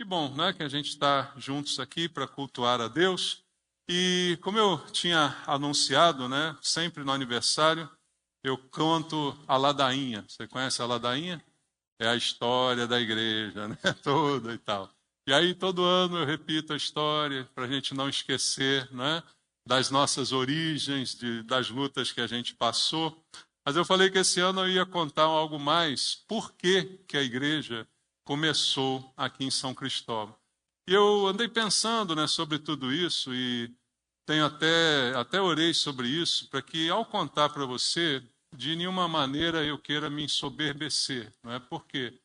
Que bom, né, que a gente está juntos aqui para cultuar a Deus. E como eu tinha anunciado, né, sempre no aniversário, eu conto a ladainha. Você conhece a ladainha? É a história da igreja, né, toda e tal. E aí todo ano eu repito a história para a gente não esquecer, né, das nossas origens, das lutas que a gente passou. Mas eu falei que esse ano eu ia contar algo mais. Por que a igreja começou aqui em São Cristóvão? E eu andei pensando, né, sobre tudo isso e tenho até orei sobre isso para que ao contar para você, de nenhuma maneira eu queira me ensoberbecer, não é? Porque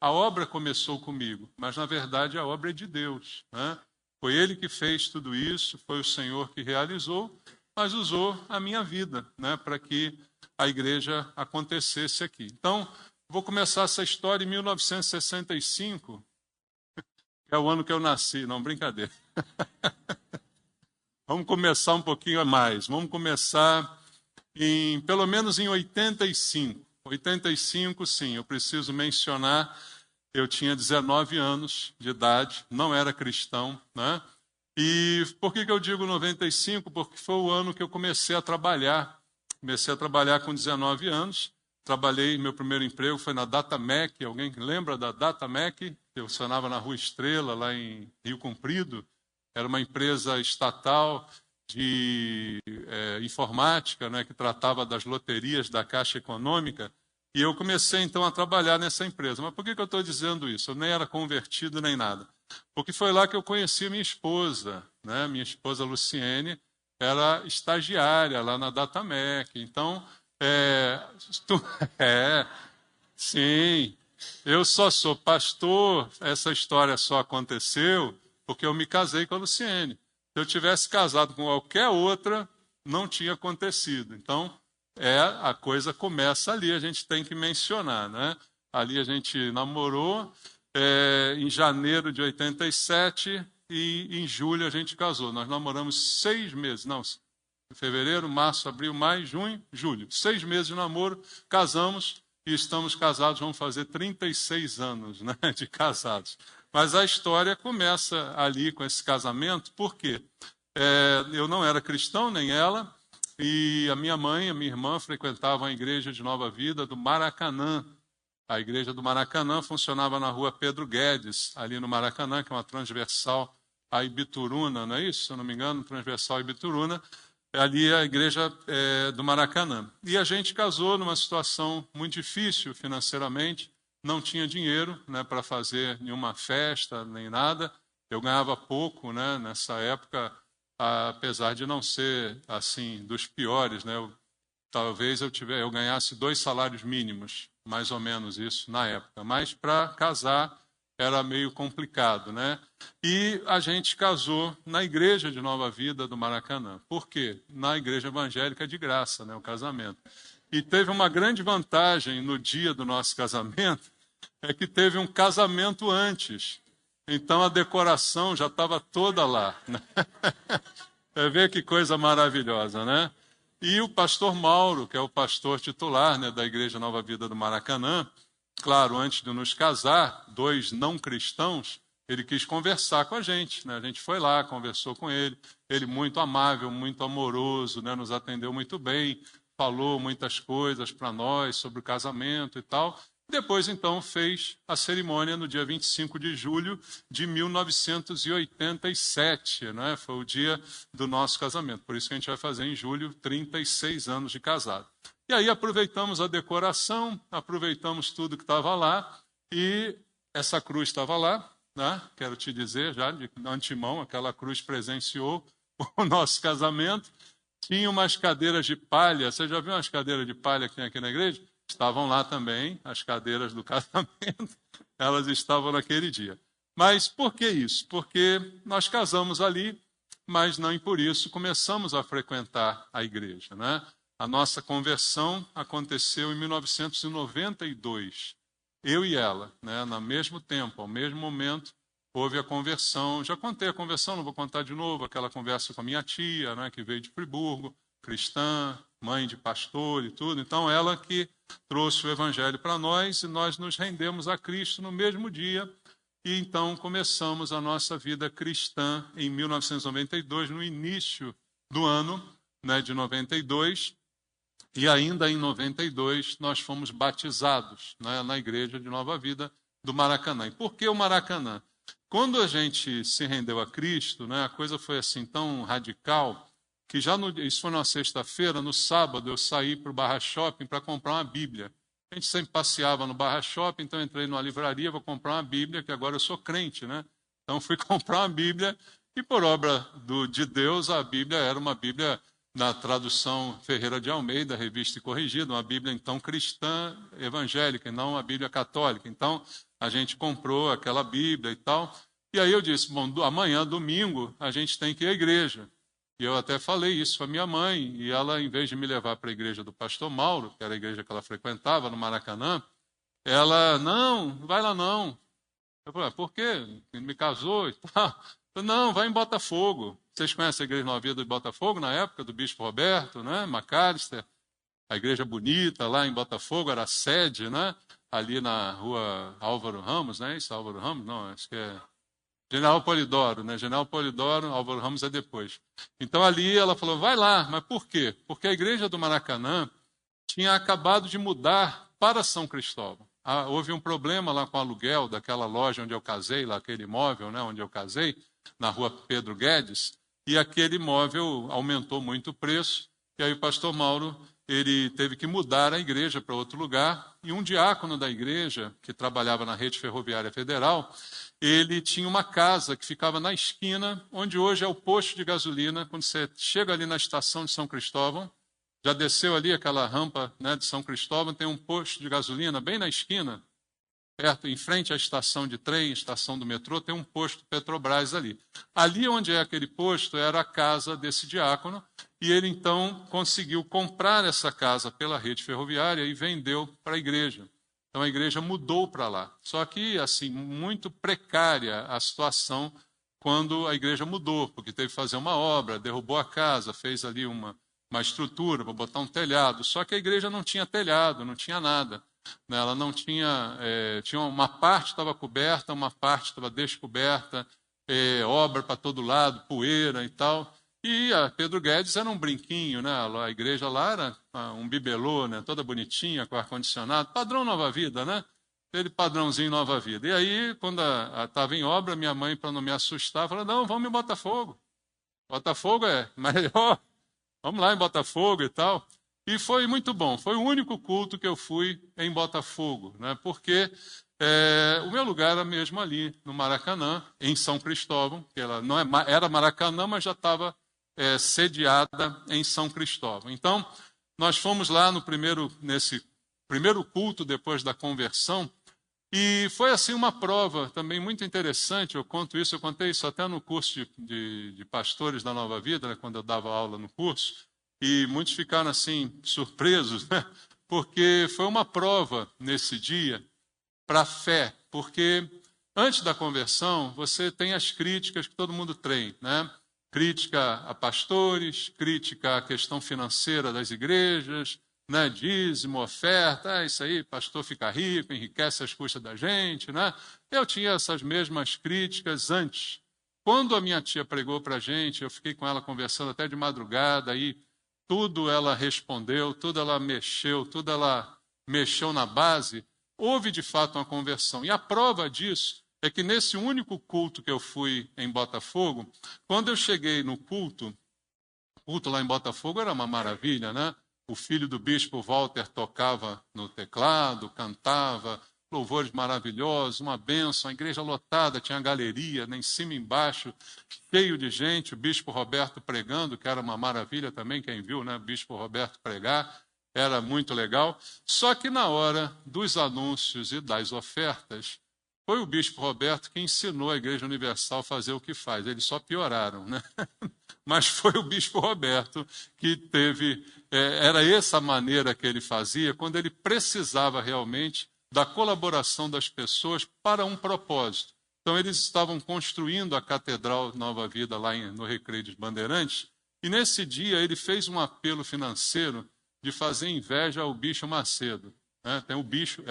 a obra começou comigo, mas na verdade a obra é de Deus, né? Foi Ele que fez tudo isso, foi o Senhor que realizou, mas usou a minha vida, né, para que a igreja acontecesse aqui. Então, vou começar essa história em 1965, que é o ano que eu nasci. Não, brincadeira. Vamos começar um pouquinho a mais. Vamos começar pelo menos em 85. 85, sim, eu preciso mencionar, eu tinha 19 anos de idade, não era cristão, né? E por que eu digo 95? Porque foi o ano que eu comecei a trabalhar. Comecei a trabalhar com 19 anos. Trabalhei, meu primeiro emprego foi na Datamec. Alguém lembra da Datamec? Eu funcionava na Rua Estrela, lá em Rio Comprido. Era uma empresa estatal de informática, né, que tratava das loterias da Caixa Econômica. E eu comecei, então, a trabalhar nessa empresa. Mas por que eu estou dizendo isso? Eu nem era convertido nem nada. Porque foi lá que eu conheci minha esposa, né? Minha esposa Luciene era estagiária lá na Datamec. Então, sim, eu só sou pastor, essa história só aconteceu porque eu me casei com a Luciene. Se eu tivesse casado com qualquer outra, não tinha acontecido. Então, a coisa começa ali, a gente tem que mencionar, né? Ali a gente namorou, em janeiro de 87 e em julho a gente casou. Nós namoramos 6 meses, não, fevereiro, março, abril, maio, junho, julho. 6 meses de namoro, casamos e estamos casados, vamos fazer 36 anos, né, de casados. Mas a história começa ali com esse casamento, por quê? Eu não era cristão, nem ela, e a minha mãe e a minha irmã frequentavam a igreja de Nova Vida do Maracanã. A igreja do Maracanã funcionava na rua Pedro Guedes, ali no Maracanã, que é uma transversal a Ibituruna, não é isso? Se eu não me engano, transversal a Ibituruna. Ali é a igreja do Maracanã. E a gente casou numa situação muito difícil financeiramente, não tinha dinheiro, né, para fazer nenhuma festa, nem nada. Eu ganhava pouco, né, nessa época, apesar de não ser assim dos piores, né? Talvez eu ganhasse 2 salários mínimos, mais ou menos isso na época. Mas para casar era meio complicado, né? E a gente casou na igreja de Nova Vida do Maracanã. Por quê? Na igreja evangélica de graça, né, o casamento. E teve uma grande vantagem no dia do nosso casamento, é que teve um casamento antes. Então a decoração já estava toda lá, né? Vê que coisa maravilhosa, né? E o pastor Mauro, que é o pastor titular, né, da Igreja Nova Vida do Maracanã, claro, antes de nos casar, 2 não cristãos, ele quis conversar com a gente, né? A gente foi lá, conversou com ele, ele muito amável, muito amoroso, né? Nos atendeu muito bem, falou muitas coisas para nós sobre o casamento e tal. Depois, então, fez a cerimônia no dia 25 de julho de 1987, né? Foi o dia do nosso casamento. Por isso que a gente vai fazer em julho 36 anos de casado. E aí aproveitamos a decoração, aproveitamos tudo que estava lá, e essa cruz estava lá, né? Quero te dizer já de antemão, aquela cruz presenciou o nosso casamento. Tinha umas cadeiras de palha, você já viu umas cadeiras de palha que tem aqui na igreja? Estavam lá também, as cadeiras do casamento, elas estavam naquele dia. Mas por que isso? Porque nós casamos ali, mas não por isso começamos a frequentar a igreja, né? A nossa conversão aconteceu em 1992. Eu e ela, né, no mesmo tempo, ao mesmo momento, houve a conversão. Já contei a conversão, não vou contar de novo, aquela conversa com a minha tia, né, que veio de Friburgo, cristã, mãe de pastor e tudo. Então, ela que trouxe o evangelho para nós e nós nos rendemos a Cristo no mesmo dia. E então começamos a nossa vida cristã em 1992, no início do ano, né, de 92. E ainda em 92 nós fomos batizados, né, na igreja de Nova Vida do Maracanã. E por que o Maracanã? Quando a gente se rendeu a Cristo, né, a coisa foi assim tão radical que isso foi numa sexta-feira, no sábado eu saí para o Barra Shopping para comprar uma Bíblia. A gente sempre passeava no Barra Shopping, então eu entrei numa livraria para comprar uma Bíblia, que agora eu sou crente, né? Então fui comprar uma Bíblia e por obra de Deus a Bíblia era uma Bíblia na tradução Ferreira de Almeida, revista e corrigida, uma Bíblia então cristã evangélica, e não uma Bíblia católica. Então a gente comprou aquela Bíblia e tal. E aí eu disse, bom, amanhã, domingo, a gente tem que ir à igreja. E eu até falei isso com a minha mãe, e ela, em vez de me levar para a igreja do pastor Mauro, que era a igreja que ela frequentava no Maracanã, ela, não vai lá não. Eu falei, por quê? Ele me casou e tal. Eu, não, vai em Botafogo. Vocês conhecem a igreja Nova Vida de Botafogo, na época do Bispo Roberto, né? McAllister, a igreja bonita lá em Botafogo, era a sede, né? Ali na rua Álvaro Ramos, né? Isso, Álvaro Ramos? Não, acho que é General Polidoro, né? General Polidoro, Álvaro Ramos é depois. Então ali ela falou, vai lá, mas por quê? Porque a igreja do Maracanã tinha acabado de mudar para São Cristóvão. Houve um problema lá com o aluguel daquela loja onde eu casei, lá aquele imóvel, né, onde eu casei, na rua Pedro Guedes, e aquele imóvel aumentou muito o preço, e aí o pastor Mauro ele teve que mudar a igreja para outro lugar, e um diácono da igreja, que trabalhava na rede ferroviária federal, ele tinha uma casa que ficava na esquina, onde hoje é o posto de gasolina, quando você chega ali na estação de São Cristóvão, já desceu ali aquela rampa, né, de São Cristóvão, tem um posto de gasolina bem na esquina, perto, em frente à estação de trem, estação do metrô, tem um posto Petrobras ali. Ali onde é aquele posto era a casa desse diácono, e ele então conseguiu comprar essa casa pela rede ferroviária e vendeu para a igreja. Então a igreja mudou para lá. Só que, assim, muito precária a situação quando a igreja mudou, porque teve que fazer uma obra, derrubou a casa, fez ali uma estrutura para botar um telhado. Só que a igreja não tinha telhado, não tinha nada. Ela não tinha, tinha uma parte estava coberta, uma parte estava descoberta, obra para todo lado, poeira e tal. E a Pedro Guedes era um brinquinho, né? A igreja lá era um bibelô, né? Toda bonitinha, com ar-condicionado, padrão Nova Vida, né? Aquele padrãozinho Nova Vida. E aí, quando estava em obra, minha mãe, para não me assustar, falou, não, vamos em Botafogo. Botafogo é melhor, vamos lá em Botafogo e tal. E foi muito bom, foi o único culto que eu fui em Botafogo, né? Porque o meu lugar era mesmo ali, no Maracanã, em São Cristóvão, que ela não era Maracanã, mas já estava sediada em São Cristóvão. Então, nós fomos lá nesse primeiro culto depois da conversão, e foi assim uma prova também muito interessante, eu contei isso até no curso de pastores da Nova Vida, né, quando eu dava aula no curso, e muitos ficaram assim surpresos, né, porque foi uma prova nesse dia para a fé, porque antes da conversão você tem as críticas que todo mundo tem, né? Crítica a pastores, crítica à questão financeira das igrejas, né? Dízimo, oferta, isso aí, pastor fica rico, enriquece às custas da gente, né? Eu tinha essas mesmas críticas antes. Quando a minha tia pregou para a gente, eu fiquei com ela conversando até de madrugada, aí tudo ela respondeu, tudo ela mexeu na base, houve de fato uma conversão. E a prova disso é que nesse único culto que eu fui em Botafogo, quando eu cheguei no culto lá em Botafogo era uma maravilha, né? O filho do bispo Walter tocava no teclado, cantava, louvores maravilhosos, uma bênção, a igreja lotada, tinha galeria, né, em cima e embaixo, cheio de gente, o bispo Roberto pregando, que era uma maravilha também, quem viu, né? O bispo Roberto pregar, era muito legal. Só que na hora dos anúncios e das ofertas, foi o bispo Roberto que ensinou a Igreja Universal a fazer o que faz. Eles só pioraram, né? Mas foi o bispo Roberto que teve... era essa maneira que ele fazia quando ele precisava realmente da colaboração das pessoas para um propósito. Então, eles estavam construindo a Catedral Nova Vida lá no Recreio dos Bandeirantes, e nesse dia ele fez um apelo financeiro de fazer inveja ao bicho Macedo. Né? Tem o bicho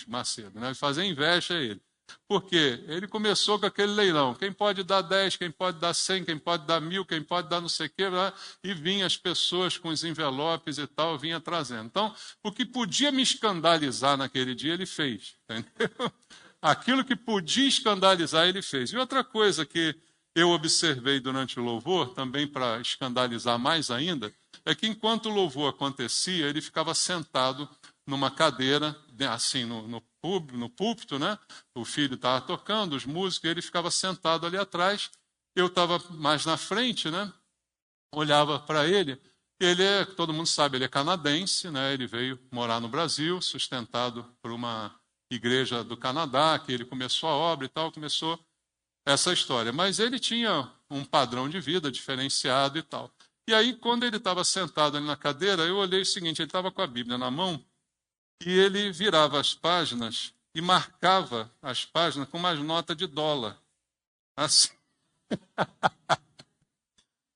Macedo, né? De fazer inveja a ele. Por quê? Ele começou com aquele leilão. Quem pode dar 10, quem pode dar 100, quem pode dar 1.000, quem pode dar não sei o quê, e vinha as pessoas com os envelopes e tal, vinha trazendo. Então, o que podia me escandalizar naquele dia, ele fez. Entendeu? Aquilo que podia escandalizar, ele fez. E outra coisa que eu observei durante o louvor, também para escandalizar mais ainda, é que enquanto o louvor acontecia, ele ficava sentado numa cadeira, assim, no púlpito, né? O filho estava tocando, os músicos, ele ficava sentado ali atrás, eu estava mais na frente, né? Olhava para ele, todo mundo sabe, ele é canadense, né? Ele veio morar no Brasil, sustentado por uma igreja do Canadá, que ele começou a obra e tal, começou essa história. Mas ele tinha um padrão de vida diferenciado e tal. E aí, quando ele estava sentado ali na cadeira, eu olhei o seguinte, ele estava com a Bíblia na mão, e ele virava as páginas e marcava as páginas com umas notas de dólar. Assim.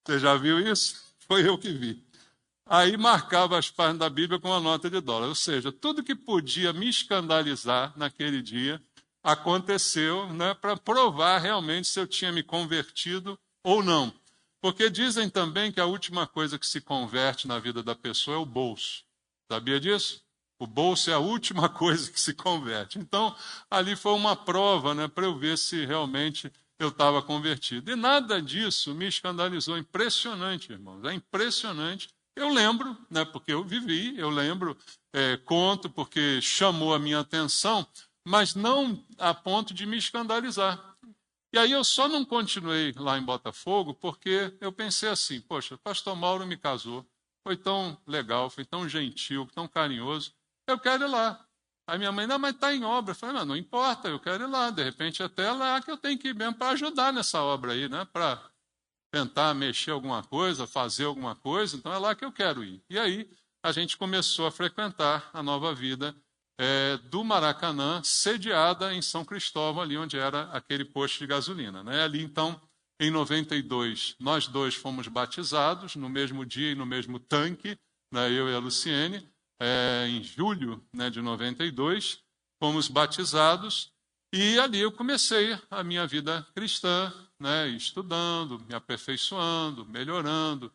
Você já viu isso? Foi eu que vi. Aí marcava as páginas da Bíblia com uma nota de dólar. Ou seja, tudo que podia me escandalizar naquele dia aconteceu, né, para provar realmente se eu tinha me convertido ou não. Porque dizem também que a última coisa que se converte na vida da pessoa é o bolso. Sabia disso? O bolso é a última coisa que se converte. Então, ali foi uma prova, né, para eu ver se realmente eu estava convertido. E nada disso me escandalizou. Impressionante, irmãos. É impressionante. Eu lembro, né, porque eu vivi, eu lembro, conto porque chamou a minha atenção, mas não a ponto de me escandalizar. E aí eu só não continuei lá em Botafogo porque eu pensei assim, poxa, o pastor Mauro me casou, foi tão legal, foi tão gentil, tão carinhoso, eu quero ir lá. Aí minha mãe, não, mas está em obra. Eu falei, não importa, eu quero ir lá, de repente até lá que eu tenho que ir mesmo para ajudar nessa obra aí, né, para tentar mexer alguma coisa, fazer alguma coisa, então é lá que eu quero ir. E aí a gente começou a frequentar a Nova Vida do Maracanã, sediada em São Cristóvão, ali onde era aquele posto de gasolina. Né? Ali, então, em 92, nós dois fomos batizados, no mesmo dia e no mesmo tanque, né? Eu e a Luciene, em julho, né, de 92, fomos batizados, e ali eu comecei a minha vida cristã, né, estudando, me aperfeiçoando, melhorando.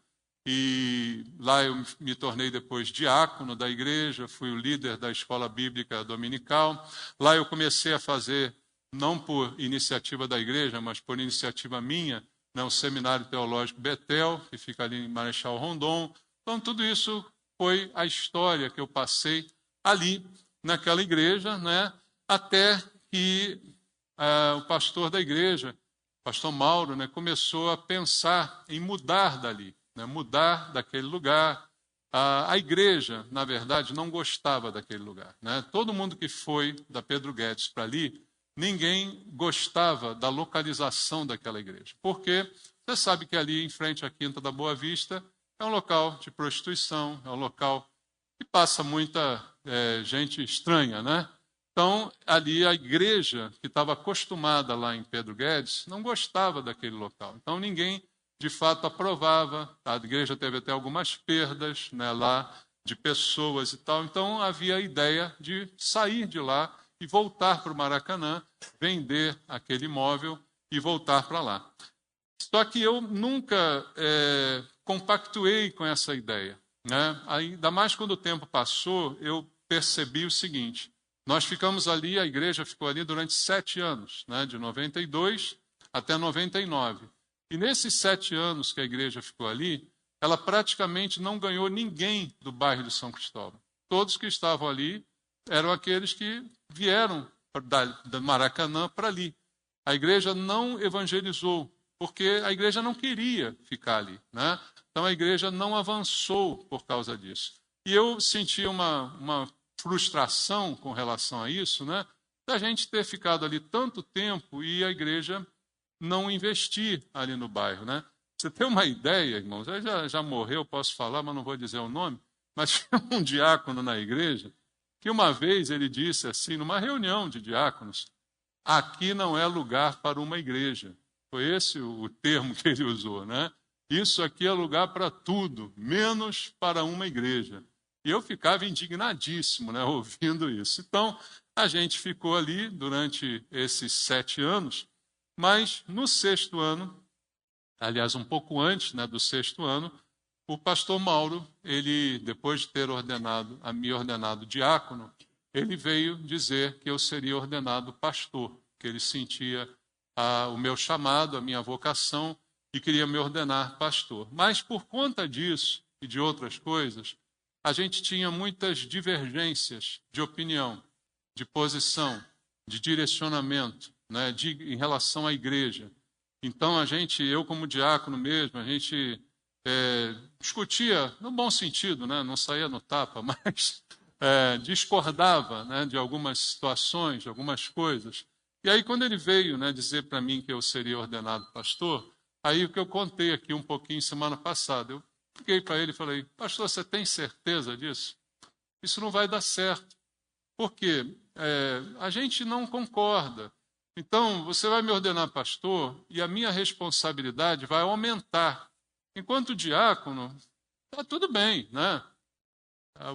E lá eu me tornei depois diácono da igreja, fui o líder da escola bíblica dominical. Lá eu comecei a fazer, não por iniciativa da igreja, mas por iniciativa minha, né, o Seminário Teológico Betel, que fica ali em Marechal Rondon. Então, tudo isso foi a história que eu passei ali, naquela igreja, né, até que o pastor da igreja, pastor Mauro, né, começou a pensar em mudar dali, né, mudar daquele lugar. A igreja, na verdade, não gostava daquele lugar. Né? Todo mundo que foi da Pedro Guedes para ali, ninguém gostava da localização daquela igreja. Porque você sabe que ali, em frente à Quinta da Boa Vista, é um local de prostituição, é um local que passa muita gente estranha, né? Então, ali a igreja, que estava acostumada lá em Pedro Guedes, não gostava daquele local. Então, ninguém, de fato, aprovava. A igreja teve até algumas perdas, né, lá de pessoas e tal. Então, havia a ideia de sair de lá e voltar para o Maracanã, vender aquele imóvel e voltar para lá. Só que eu nunca compactuei com essa ideia. Né? Ainda mais quando o tempo passou, eu percebi o seguinte: nós ficamos ali, a igreja ficou ali durante 7 anos, né? De 92 até 99. E nesses 7 anos que a igreja ficou ali, ela praticamente não ganhou ninguém do bairro de São Cristóvão. Todos que estavam ali eram aqueles que vieram do Maracanã para ali. A igreja não evangelizou, porque a igreja não queria ficar ali. Né? Então a igreja não avançou por causa disso. E eu senti uma frustração com relação a isso, né? Da gente ter ficado ali tanto tempo e a igreja não investir ali no bairro. Né? Você tem uma ideia, irmãos? Ele já morreu, posso falar, mas não vou dizer o nome. Mas tinha um diácono na igreja que uma vez ele disse assim, numa reunião de diáconos: aqui não é lugar para uma igreja. Foi esse o termo que ele usou, né? Isso aqui é lugar para tudo, menos para uma igreja. E eu ficava indignadíssimo, né, ouvindo isso. Então, A gente ficou ali durante esses 7 anos, mas no 6º ano, aliás, um pouco antes, né, do 6º ano, o pastor Mauro, ele, depois de ter me ordenado diácono, ele veio dizer que eu seria ordenado pastor, que ele sentia o meu chamado, a minha vocação, e queria me ordenar pastor. Mas por conta disso e de outras coisas, a gente tinha muitas divergências de opinião, de posição, de direcionamento, né, em relação à igreja. Então eu como diácono mesmo, a gente discutia no bom sentido, né, não saía no tapa, mas discordava, né, de algumas situações, de algumas coisas. E aí quando ele veio, né, dizer para mim que eu seria ordenado pastor, aí o que eu contei aqui um pouquinho semana passada, eu liguei para ele e falei: pastor, você tem certeza disso? Isso não vai dar certo. Por quê? A gente não concorda. Então, você vai me ordenar pastor e a minha responsabilidade vai aumentar. Enquanto diácono, está tudo bem, né?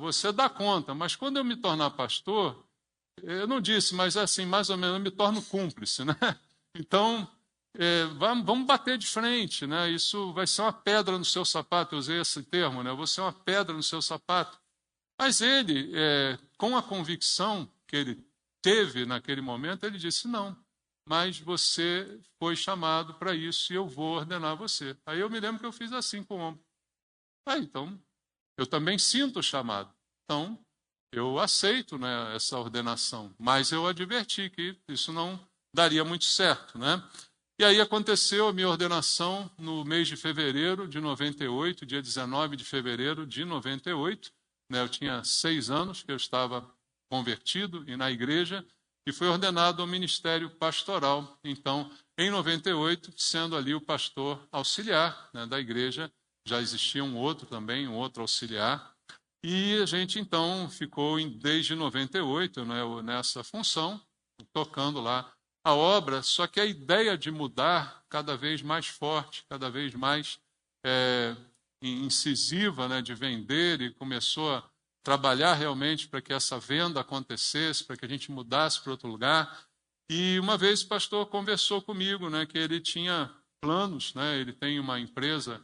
Você dá conta. Mas quando eu me tornar pastor, eu não disse, mas assim, mais ou menos, eu me torno cúmplice, né? Então, vamos bater de frente, né? Isso vai ser uma pedra no seu sapato. Eu usei esse termo, né? Eu vou ser uma pedra no seu sapato. Mas ele, com a convicção que ele teve naquele momento, ele disse: não, mas você foi chamado para isso e eu vou ordenar você. Aí eu me lembro que eu fiz assim com o ombro. Então, eu também sinto o chamado. Então, eu aceito, né, essa ordenação, mas eu adverti que isso não daria muito certo, né? E aí aconteceu a minha ordenação no mês de fevereiro de 98, dia 19 de fevereiro de 98. Eu tinha 6 anos que eu estava convertido e na igreja, e fui ordenado ao ministério pastoral. Então, em 98, sendo ali o pastor auxiliar, né, da igreja, já existia um outro auxiliar, e a gente então ficou desde 98, né, nessa função, tocando lá a obra, só que a ideia de mudar cada vez mais forte, cada vez mais incisiva, né, de vender, e começou a trabalhar realmente para que essa venda acontecesse, para que a gente mudasse para outro lugar. E uma vez o pastor conversou comigo, né, que ele tinha planos, né, ele tem uma empresa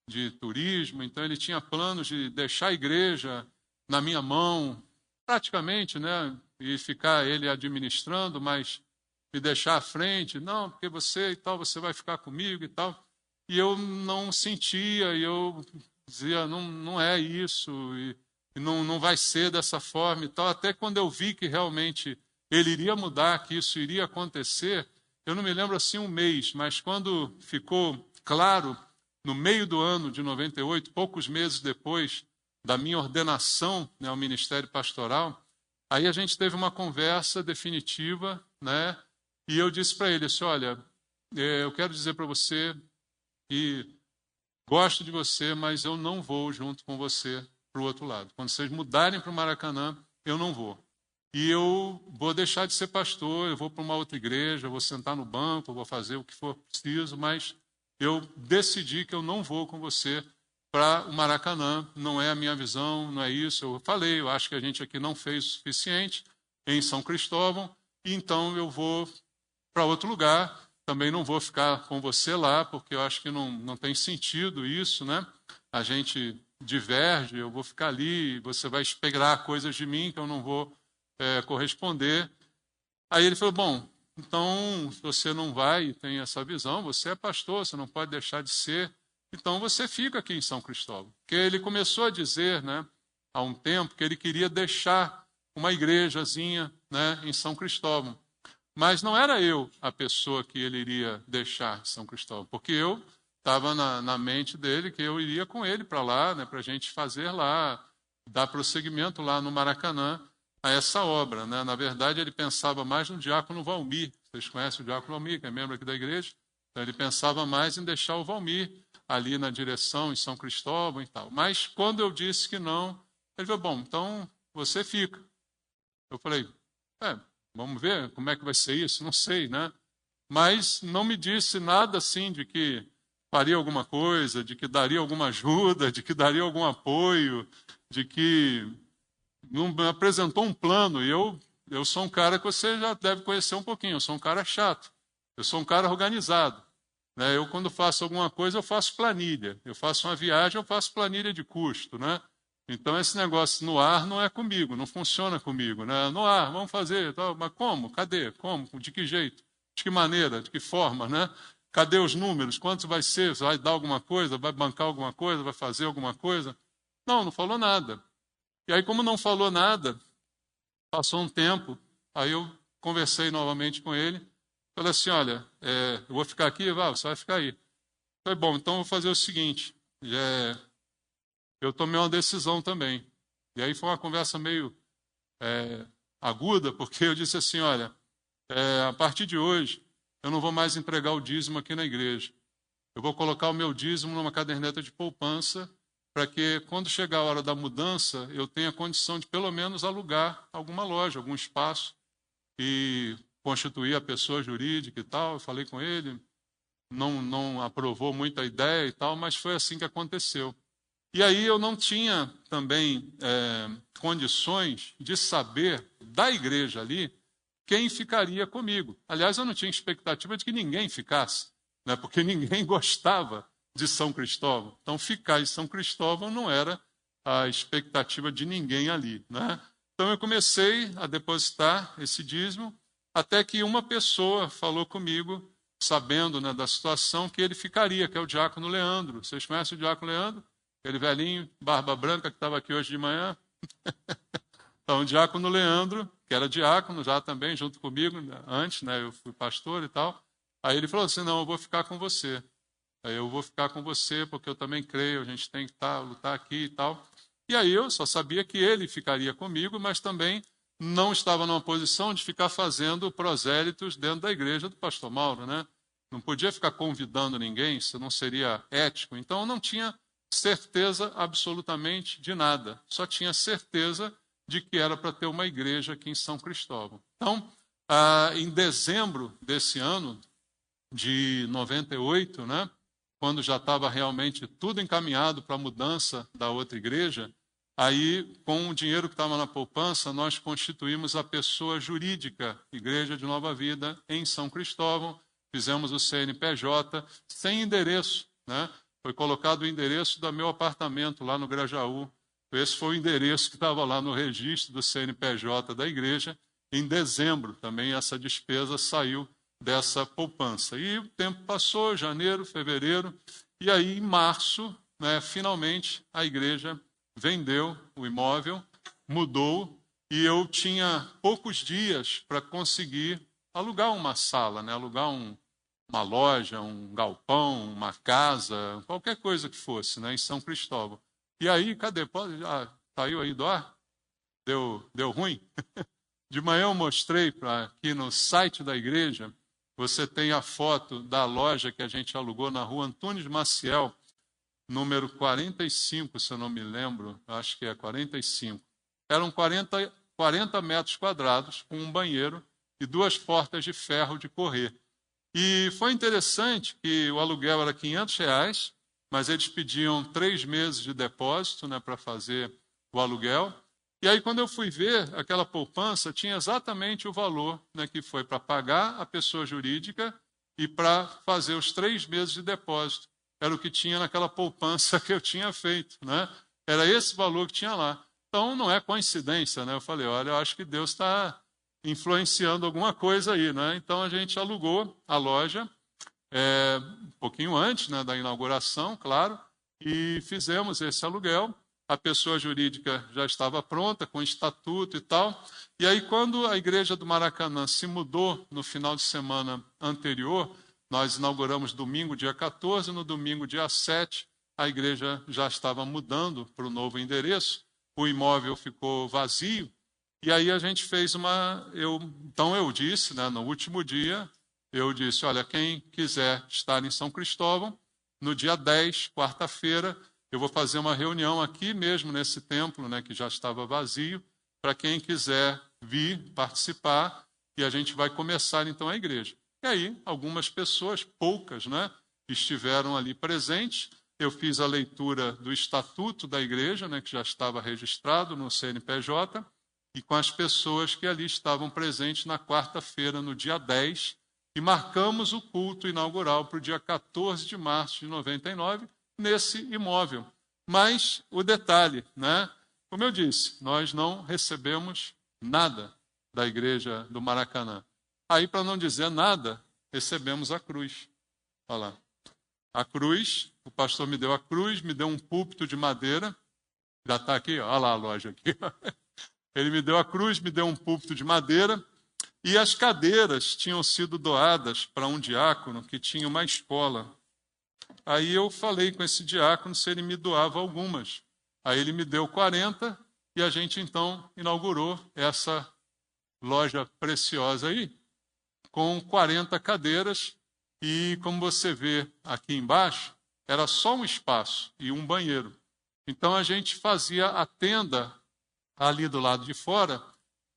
de turismo, então ele tinha planos de deixar a igreja na minha mão, praticamente, né, e ficar ele administrando, mas me deixar à frente. Não, porque você e tal, você vai ficar comigo e tal. E eu não sentia, e eu dizia: não é isso, e não vai ser dessa forma e tal. Até quando eu vi que realmente ele iria mudar, que isso iria acontecer, eu não me lembro assim um mês, mas quando ficou claro, no meio do ano de 98, poucos meses depois da minha ordenação, né, ao ministério pastoral, aí a gente teve uma conversa definitiva, né, e eu disse para ele assim: olha, eu quero dizer para você que gosto de você, mas eu não vou junto com você para o outro lado. Quando vocês mudarem para o Maracanã, eu não vou. E eu vou deixar de ser pastor, eu vou para uma outra igreja, eu vou sentar no banco, eu vou fazer o que for preciso, mas eu decidi que eu não vou com você para o Maracanã, não é a minha visão, não é isso. Eu falei, eu acho que a gente aqui não fez o suficiente em São Cristóvão, e então eu vou para outro lugar. Também não vou ficar com você lá, porque eu acho que não tem sentido isso, né? A gente diverge, eu vou ficar ali, você vai esperar coisas de mim que eu não vou corresponder. Aí ele falou: bom, então, se você não vai e tem essa visão, você é pastor, você não pode deixar de ser, então você fica aqui em São Cristóvão. Porque ele começou a dizer, né, há um tempo, que ele queria deixar uma igrejazinha, né, em São Cristóvão. Mas não era eu a pessoa que ele iria deixar em São Cristóvão, porque eu estava na mente dele que eu iria com ele para lá, né, para a gente fazer lá, dar prosseguimento lá no Maracanã a essa obra, né? Na verdade, ele pensava mais no diácono Valmir. Vocês conhecem o diácono Valmir, que é membro aqui da igreja? Então, ele pensava mais em deixar o Valmir ali na direção, em São Cristóvão e tal. Mas, quando eu disse que não, ele falou: bom, então você fica. Eu falei: vamos ver como é que vai ser isso? Não sei, né? Mas não me disse nada assim de que faria alguma coisa, de que daria alguma ajuda, de que daria algum apoio, de que não me apresentou um plano. E eu eu sou um cara que você já deve conhecer um pouquinho, eu sou um cara chato, eu sou um cara organizado. Né? Eu, quando faço alguma coisa, eu faço planilha. Eu faço uma viagem, eu faço planilha de custo. Né? Então, esse negócio no ar não é comigo, não funciona comigo. Né? No ar, vamos fazer. Tal. Mas como? Cadê? Como? De que jeito? De que maneira? De que forma? Né? Cadê os números? Quanto vai ser? Vai dar alguma coisa? Vai bancar alguma coisa? Vai fazer alguma coisa? Não, não falou nada. E aí, como não falou nada, passou um tempo, aí eu conversei novamente com ele. Falei assim, olha, eu vou ficar aqui, você vai ficar aí. Falei, bom, então eu vou fazer o seguinte, eu tomei uma decisão também. E aí foi uma conversa meio aguda, porque eu disse assim, olha, a partir de hoje, eu não vou mais entregar o dízimo aqui na igreja. Eu vou colocar o meu dízimo numa caderneta de poupança, para que quando chegar a hora da mudança, eu tenha condição de pelo menos alugar alguma loja, algum espaço, e constituir a pessoa jurídica e tal. Eu falei com ele, não aprovou muito a ideia e tal, mas foi assim que aconteceu. E aí eu não tinha também condições de saber da igreja ali quem ficaria comigo. Aliás, eu não tinha expectativa de que ninguém ficasse, né, porque ninguém gostava de São Cristóvão. Então, ficar em São Cristóvão não era a expectativa de ninguém ali. Né? Então, eu comecei a depositar esse dízimo, até que uma pessoa falou comigo, sabendo, né, da situação, que ele ficaria, que é o diácono Leandro. Vocês conhecem o diácono Leandro? Aquele velhinho, barba branca, que estava aqui hoje de manhã. Então, o diácono Leandro, que era diácono já também, junto comigo, antes, né, eu fui pastor e tal. Aí ele falou assim, não, eu vou ficar com você. Eu vou ficar com você porque eu também creio, a gente tem que lutar aqui e tal. E aí eu só sabia que ele ficaria comigo, mas também não estava numa posição de ficar fazendo prosélitos dentro da igreja do pastor Mauro, né? Não podia ficar convidando ninguém, isso não seria ético. Então eu não tinha certeza absolutamente de nada. Só tinha certeza de que era para ter uma igreja aqui em São Cristóvão. Então, em dezembro desse ano, de 98, né? Quando já estava realmente tudo encaminhado para a mudança da outra igreja, aí, com o dinheiro que estava na poupança, nós constituímos a pessoa jurídica, Igreja de Nova Vida, em São Cristóvão, fizemos o CNPJ, sem endereço, né? Foi colocado o endereço do meu apartamento lá no Grajaú. Esse foi o endereço que estava lá no registro do CNPJ da igreja. Em dezembro, também essa despesa saiu dessa poupança. E o tempo passou, janeiro, fevereiro, e aí em março, né, finalmente a igreja vendeu o imóvel, mudou, e eu tinha poucos dias para conseguir alugar uma sala, né, alugar uma loja, um galpão, uma casa, qualquer coisa que fosse, né, em São Cristóvão. E aí, cadê? Já saiu aí do ar? Deu ruim? De manhã eu mostrei aqui no site da igreja. Você tem a foto da loja que a gente alugou na rua Antunes Maciel, número 45, se eu não me lembro, acho que é 45. Eram 40 metros quadrados, com um banheiro e 2 portas de ferro de correr. E foi interessante que o aluguel era R$500, mas eles pediam 3 meses de depósito, né, para fazer o aluguel. E aí, quando eu fui ver, aquela poupança tinha exatamente o valor, né, que foi para pagar a pessoa jurídica e para fazer os 3 meses de depósito. Era o que tinha naquela poupança que eu tinha feito. Né? Era esse valor que tinha lá. Então, não é coincidência. Né? Eu falei, olha, eu acho que Deus está influenciando alguma coisa aí. Né? Então, a gente alugou a loja um pouquinho antes, né, da inauguração, claro, e fizemos esse aluguel. A pessoa jurídica já estava pronta, com estatuto e tal. E aí, quando a igreja do Maracanã se mudou no final de semana anterior, nós inauguramos domingo, dia 14, no domingo, dia 7, a igreja já estava mudando para o novo endereço, o imóvel ficou vazio, e aí a gente fez então eu disse, né, no último dia, eu disse, olha, quem quiser estar em São Cristóvão, no dia 10, quarta-feira, eu vou fazer uma reunião aqui mesmo nesse templo, né, que já estava vazio, para quem quiser vir participar, e a gente vai começar então a igreja. E aí, algumas pessoas, poucas, né, estiveram ali presentes. Eu fiz a leitura do estatuto da igreja, né, que já estava registrado no CNPJ, e com as pessoas que ali estavam presentes na quarta-feira, no dia 10, e marcamos o culto inaugural para o dia 14 de março de 99, nesse imóvel. Mas o detalhe, né? Como eu disse, nós não recebemos nada da igreja do Maracanã. Aí, para não dizer nada, recebemos a cruz. Olha lá. A cruz, o pastor me deu a cruz, me deu um púlpito de madeira. Já está aqui, ó. Olha lá a loja aqui. Ele me deu a cruz, me deu um púlpito de madeira. E as cadeiras tinham sido doadas para um diácono que tinha uma escola. Aí eu falei com esse diácono se ele me doava algumas. Aí ele me deu 40 e a gente então inaugurou essa loja preciosa aí, com 40 cadeiras. E como você vê aqui embaixo, era só um espaço e um banheiro. Então a gente fazia a tenda ali do lado de fora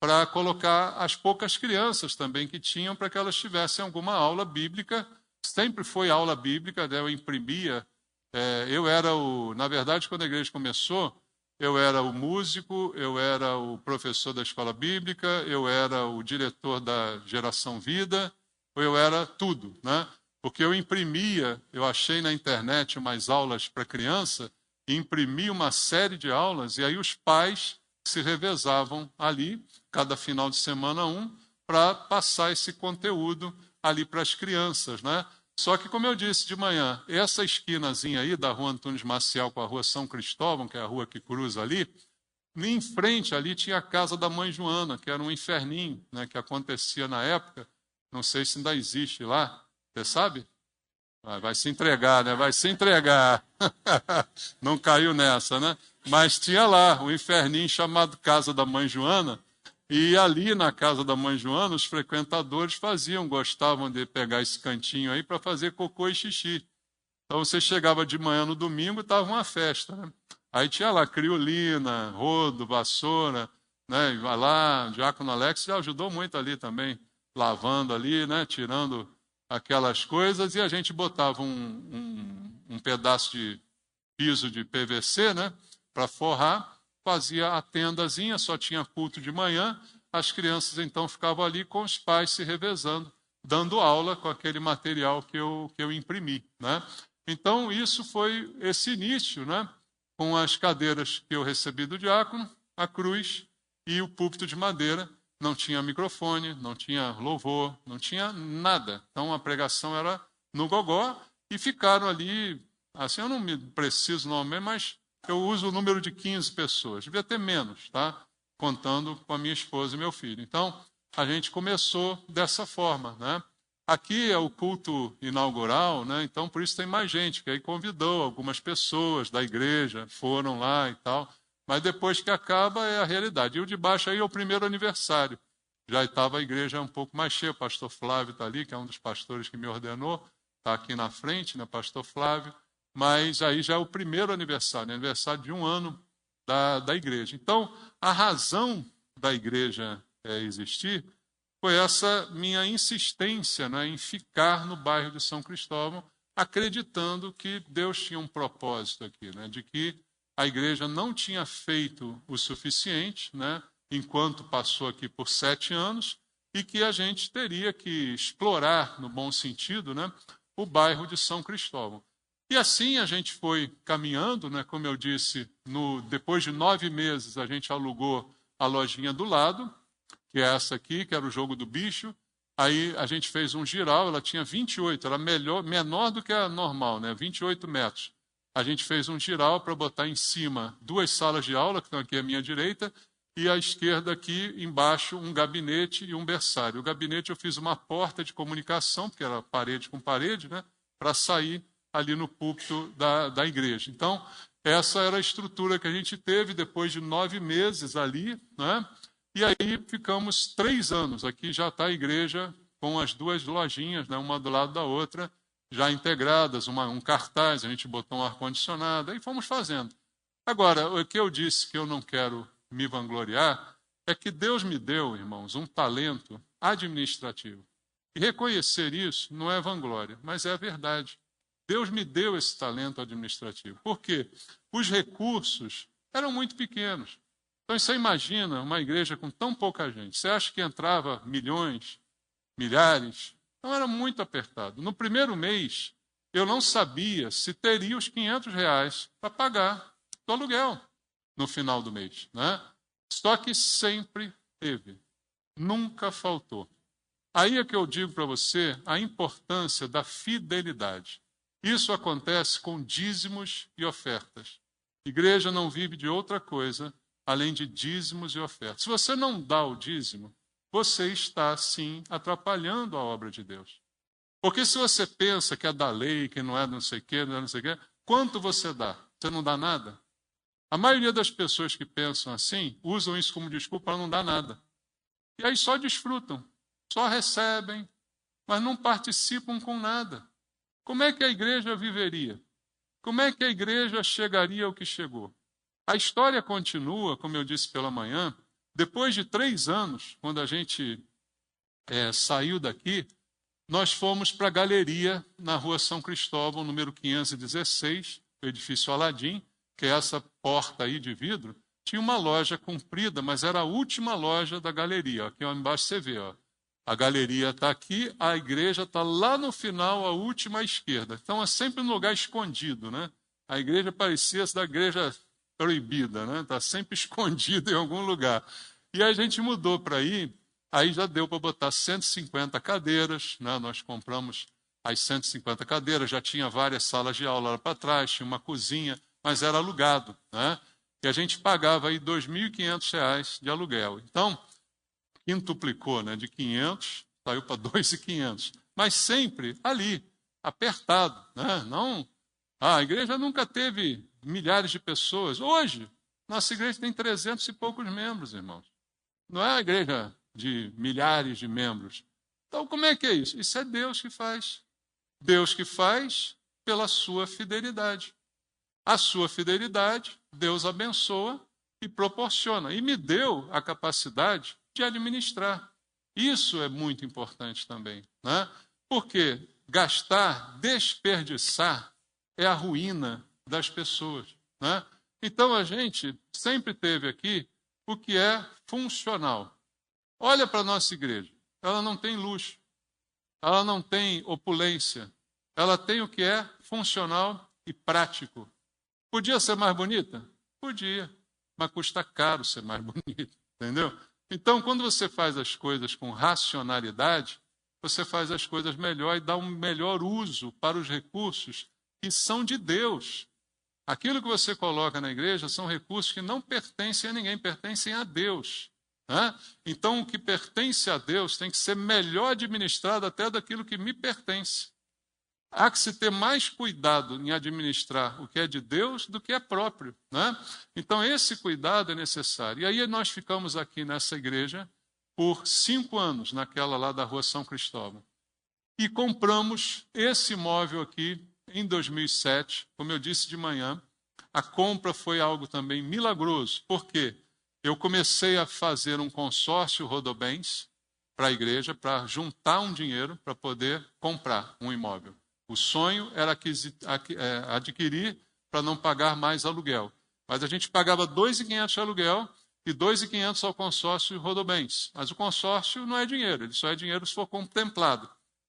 para colocar as poucas crianças também que tinham, para que elas tivessem alguma aula bíblica. Sempre foi aula bíblica, né? Eu imprimia. Na verdade, quando a igreja começou, eu era o músico, eu era o professor da escola bíblica, eu era o diretor da Geração Vida, eu era tudo, né? Porque eu imprimia, eu achei na internet umas aulas para criança, e imprimi uma série de aulas, e aí os pais se revezavam ali, cada final de semana para passar esse conteúdo ali para as crianças, né? Só que, como eu disse de manhã, essa esquinazinha aí da Rua Antunes Maciel com a Rua São Cristóvão, que é a rua que cruza ali, em frente ali tinha a casa da Mãe Joana, que era um inferninho, né, que acontecia na época. Não sei se ainda existe lá, você sabe? Vai se entregar, né? Vai se entregar. Não caiu nessa, né? Mas tinha lá o inferninho chamado Casa da Mãe Joana, e ali na Casa da Mãe Joana os frequentadores gostavam de pegar esse cantinho aí para fazer cocô e xixi. Então você chegava de manhã no domingo e estava uma festa, né? Aí tinha lá criolina, rodo, vassoura, né? Vai lá, o diácono Alex já ajudou muito ali também, lavando ali, né? Tirando aquelas coisas, e a gente botava um pedaço de piso de PVC, né, para forrar, fazia a tendazinha, só tinha culto de manhã, as crianças então ficavam ali com os pais se revezando, dando aula com aquele material que eu imprimi, né? Então isso foi esse início, né, com as cadeiras que eu recebi do diácono, a cruz e o púlpito de madeira. Não tinha microfone, não tinha louvor, não tinha nada. Então a pregação era no gogó, e ficaram ali, assim, eu não me preciso nome, mas eu uso o número de 15 pessoas. Devia ter menos, tá? Contando com a minha esposa e meu filho. Então a gente começou dessa forma, né? Aqui é o culto inaugural, né? Então por isso tem mais gente, que aí convidou algumas pessoas da igreja, foram lá e tal. Mas depois que acaba é a realidade. E o de baixo aí é o primeiro aniversário. Já estava a igreja um pouco mais cheia. O pastor Flávio está ali, que é um dos pastores que me ordenou. Está aqui na frente, né, pastor Flávio. Mas aí já é o primeiro aniversário, aniversário de 1 ano da igreja. Então, a razão da igreja existir foi essa minha insistência, né, em ficar no bairro de São Cristóvão, acreditando que Deus tinha um propósito aqui, né, de que a igreja não tinha feito o suficiente, né, enquanto passou aqui por 7 anos, e que a gente teria que explorar, no bom sentido, né, o bairro de São Cristóvão. E assim a gente foi caminhando, né, como eu disse, depois de 9 meses a gente alugou a lojinha do lado, que é essa aqui, que era o Jogo do Bicho. Aí a gente fez um giral, ela tinha 28, era menor do que a normal, né, 28 metros. A gente fez um giral para botar em cima 2 salas de aula, que estão aqui à minha direita, e à esquerda aqui, embaixo, um gabinete e um berçário. O gabinete eu fiz uma porta de comunicação, porque era parede com parede, né, para sair ali no púlpito da igreja. Então, essa era a estrutura que a gente teve depois de 9 meses ali, né? E aí ficamos 3 anos. Aqui já está a igreja com as 2 lojinhas, né, uma do lado da outra, já integradas, um cartaz, a gente botou um ar-condicionado, aí fomos fazendo. Agora, o que eu disse que eu não quero me vangloriar é que Deus me deu, irmãos, um talento administrativo. E reconhecer isso não é vanglória, mas é a verdade. Deus me deu esse talento administrativo. Por quê? Os recursos eram muito pequenos. Então você imagina uma igreja com tão pouca gente. Você acha que entrava milhões, milhares? Então era muito apertado. No primeiro mês, eu não sabia se teria os R$ 500 para pagar do aluguel no final do mês, né? Só que sempre teve, nunca faltou. Aí é que eu digo para você a importância da fidelidade. Isso acontece com dízimos e ofertas. Igreja não vive de outra coisa além de dízimos e ofertas. Se você não dá o dízimo, você está, sim, atrapalhando a obra de Deus. Porque se você pensa que é da lei, que não é não sei o quê, não é não sei o quê, quanto você dá? Você não dá nada? A maioria das pessoas que pensam assim, usam isso como desculpa para não dar nada. E aí só desfrutam, só recebem, mas não participam com nada. Como é que a igreja viveria? Como é que a igreja chegaria ao que chegou? A história continua, como eu disse pela manhã, depois de 3 anos, quando a gente saiu daqui, nós fomos para a galeria na rua São Cristóvão, número 516, o edifício Aladim, que é essa porta aí de vidro. Tinha uma loja comprida, mas era a última loja da galeria. Aqui embaixo você vê, ó. A galeria está aqui, a igreja está lá no final, a última à esquerda. Então é sempre um lugar escondido, né? A igreja parecia essa da igreja proibida, né? Está sempre escondida em algum lugar. E a gente mudou para aí já deu para botar 150 cadeiras, né? Nós compramos as 150 cadeiras, já tinha várias salas de aula lá para trás, tinha uma cozinha, mas era alugado, né? E a gente pagava aí R$ 2.500 de aluguel. Então, quintuplicou, né? De 500, saiu para 2.500. Mas sempre ali, apertado, né? Não, a igreja nunca teve milhares de pessoas. Hoje, nossa igreja tem 300 e poucos membros, irmãos. Não é a igreja de milhares de membros. Então, como é que é isso? Isso é Deus que faz. Deus que faz pela sua fidelidade. A sua fidelidade, Deus abençoa e proporciona. E me deu a capacidade de administrar. Isso é muito importante também, né? Porque gastar, desperdiçar é a ruína das pessoas, né? Então a gente sempre teve aqui o que é funcional. Olha para a nossa igreja. Ela não tem luxo, ela não tem opulência, ela tem o que é funcional e prático. Podia ser mais bonita? Podia, mas custa caro ser mais bonita, entendeu? Então, quando você faz as coisas com racionalidade, você faz as coisas melhor e dá um melhor uso para os recursos que são de Deus. Aquilo que você coloca na igreja são recursos que não pertencem a ninguém, pertencem a Deus, né? Então, o que pertence a Deus tem que ser melhor administrado até daquilo que me pertence. Há que se ter mais cuidado em administrar o que é de Deus do que é próprio, né? Então, esse cuidado é necessário. E aí nós ficamos aqui nessa igreja por 5 anos, naquela lá da rua São Cristóvão. E compramos esse imóvel aqui em 2007, como eu disse de manhã. A compra foi algo também milagroso, porque eu comecei a fazer um consórcio Rodobens para a igreja, para juntar um dinheiro para poder comprar um imóvel. O sonho era adquirir para não pagar mais aluguel. Mas a gente pagava R$ 2.500 de aluguel e R$ 2.500 ao consórcio Rodobens. Mas o consórcio não é dinheiro, ele só é dinheiro se for contemplado.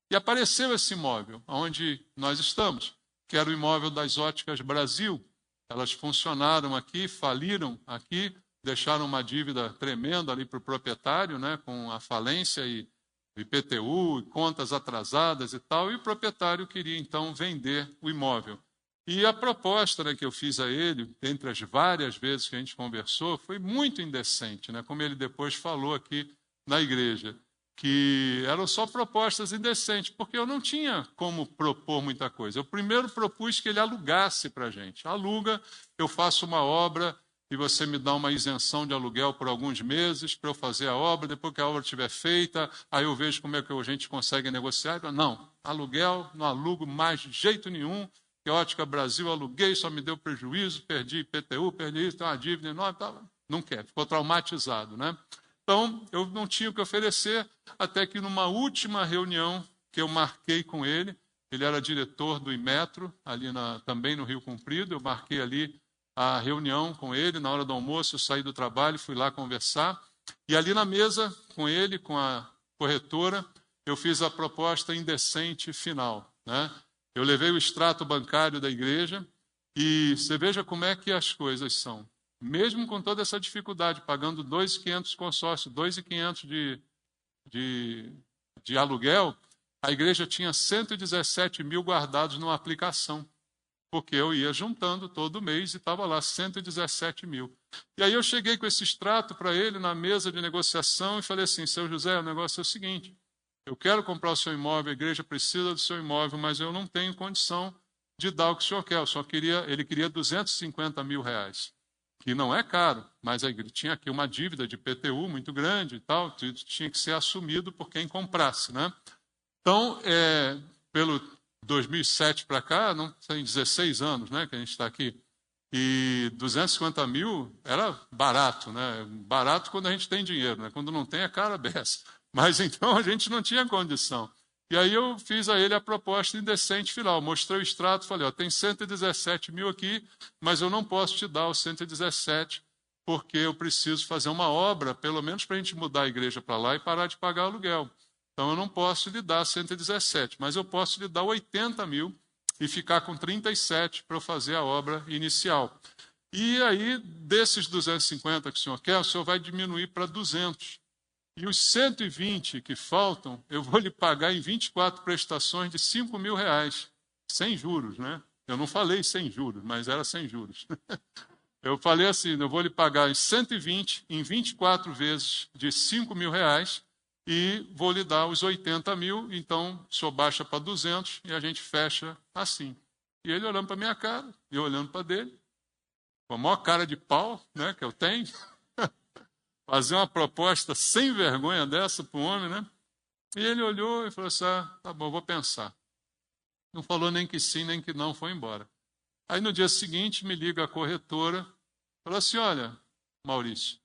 E apareceu esse imóvel, onde nós estamos, que era o imóvel das Óticas Brasil. Elas funcionaram aqui, faliram aqui, deixaram uma dívida tremenda ali para o proprietário, né, com a falência e IPTU, contas atrasadas e tal, e o proprietário queria então vender o imóvel. E a proposta, né, que eu fiz a ele, entre as várias vezes que a gente conversou, foi muito indecente, né, como ele depois falou aqui na igreja, que eram só propostas indecentes, porque eu não tinha como propor muita coisa. Eu primeiro propus que ele alugasse para a gente. Aluga, eu faço uma obra e você me dá uma isenção de aluguel por alguns meses para eu fazer a obra, depois que a obra estiver feita, aí eu vejo como é que a gente consegue negociar. Não, aluguel, não alugo mais de jeito nenhum, que Ótica Brasil aluguei, só me deu prejuízo, perdi IPTU, perdi isso, tem uma dívida enorme, não quer, ficou traumatizado, né? Então, eu não tinha o que oferecer, até que numa última reunião que eu marquei com ele, ele era diretor do Imetro, ali também no Rio Comprido, eu marquei ali a reunião com ele, na hora do almoço, eu saí do trabalho, fui lá conversar, e ali na mesa, com ele, com a corretora, eu fiz a proposta indecente final, né? Eu levei o extrato bancário da igreja, e você veja como é que as coisas são. Mesmo com toda essa dificuldade, pagando 2.500 consórcio, 2.500 de aluguel, a igreja tinha 117 mil guardados numa aplicação, porque eu ia juntando todo mês e estava lá 117 mil. E aí eu cheguei com esse extrato para ele na mesa de negociação e falei assim, seu José, o negócio é o seguinte, eu quero comprar o seu imóvel, a igreja precisa do seu imóvel, mas eu não tenho condição de dar o que o senhor quer. Ele queria 250 mil reais, que não é caro, mas a igreja tinha aqui uma dívida de IPTU muito grande e tal, tinha que ser assumido por quem comprasse, né? Então, pelo 2007 para cá, não tem 16 anos, né, que a gente está aqui, e 250 mil era barato, né? Barato quando a gente tem dinheiro, né? Quando não tem é cara beça. Mas então a gente não tinha condição. E aí eu fiz a ele a proposta indecente final. Mostrei o extrato, falei, ó, tem 117 mil aqui, mas eu não posso te dar os 117, porque eu preciso fazer uma obra, pelo menos para a gente mudar a igreja para lá e parar de pagar aluguel. Então eu não posso lhe dar 117, mas eu posso lhe dar 80 mil e ficar com 37 para eu fazer a obra inicial. E aí, desses 250 que o senhor quer, o senhor vai diminuir para 200. E os 120 que faltam, eu vou lhe pagar em 24 prestações de 5 mil reais, sem juros, né? Eu não falei sem juros, mas era sem juros. Eu falei assim, eu vou lhe pagar em 120, em 24 vezes de 5 mil reais, e vou lhe dar os 80 mil, então o senhor baixa para 200 e a gente fecha assim. E ele olhando para a minha cara, e eu olhando para dele, com a maior cara de pau, né, que eu tenho, fazer uma proposta sem vergonha dessa para o homem, né? E ele olhou e falou assim, tá bom, vou pensar. Não falou nem que sim, nem que não, foi embora. Aí no dia seguinte me liga a corretora, falou assim, olha, Maurício,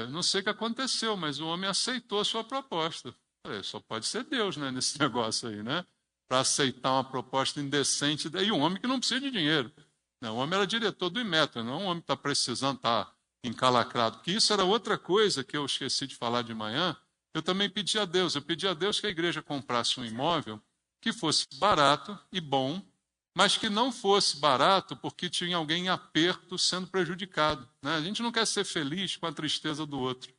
não sei o que aconteceu, mas o homem aceitou a sua proposta. Falei, só pode ser Deus, né, nesse negócio aí, né? Para aceitar uma proposta indecente. E um homem que não precisa de dinheiro. Né? O homem era diretor do Inmetro, não um homem que está precisando estar encalacrado. Porque isso era outra coisa que eu esqueci de falar de manhã. Eu também pedi a Deus. Eu pedi a Deus que a igreja comprasse um imóvel que fosse barato e bom, mas que não fosse barato porque tinha alguém em aperto sendo prejudicado. Né? A gente não quer ser feliz com a tristeza do outro.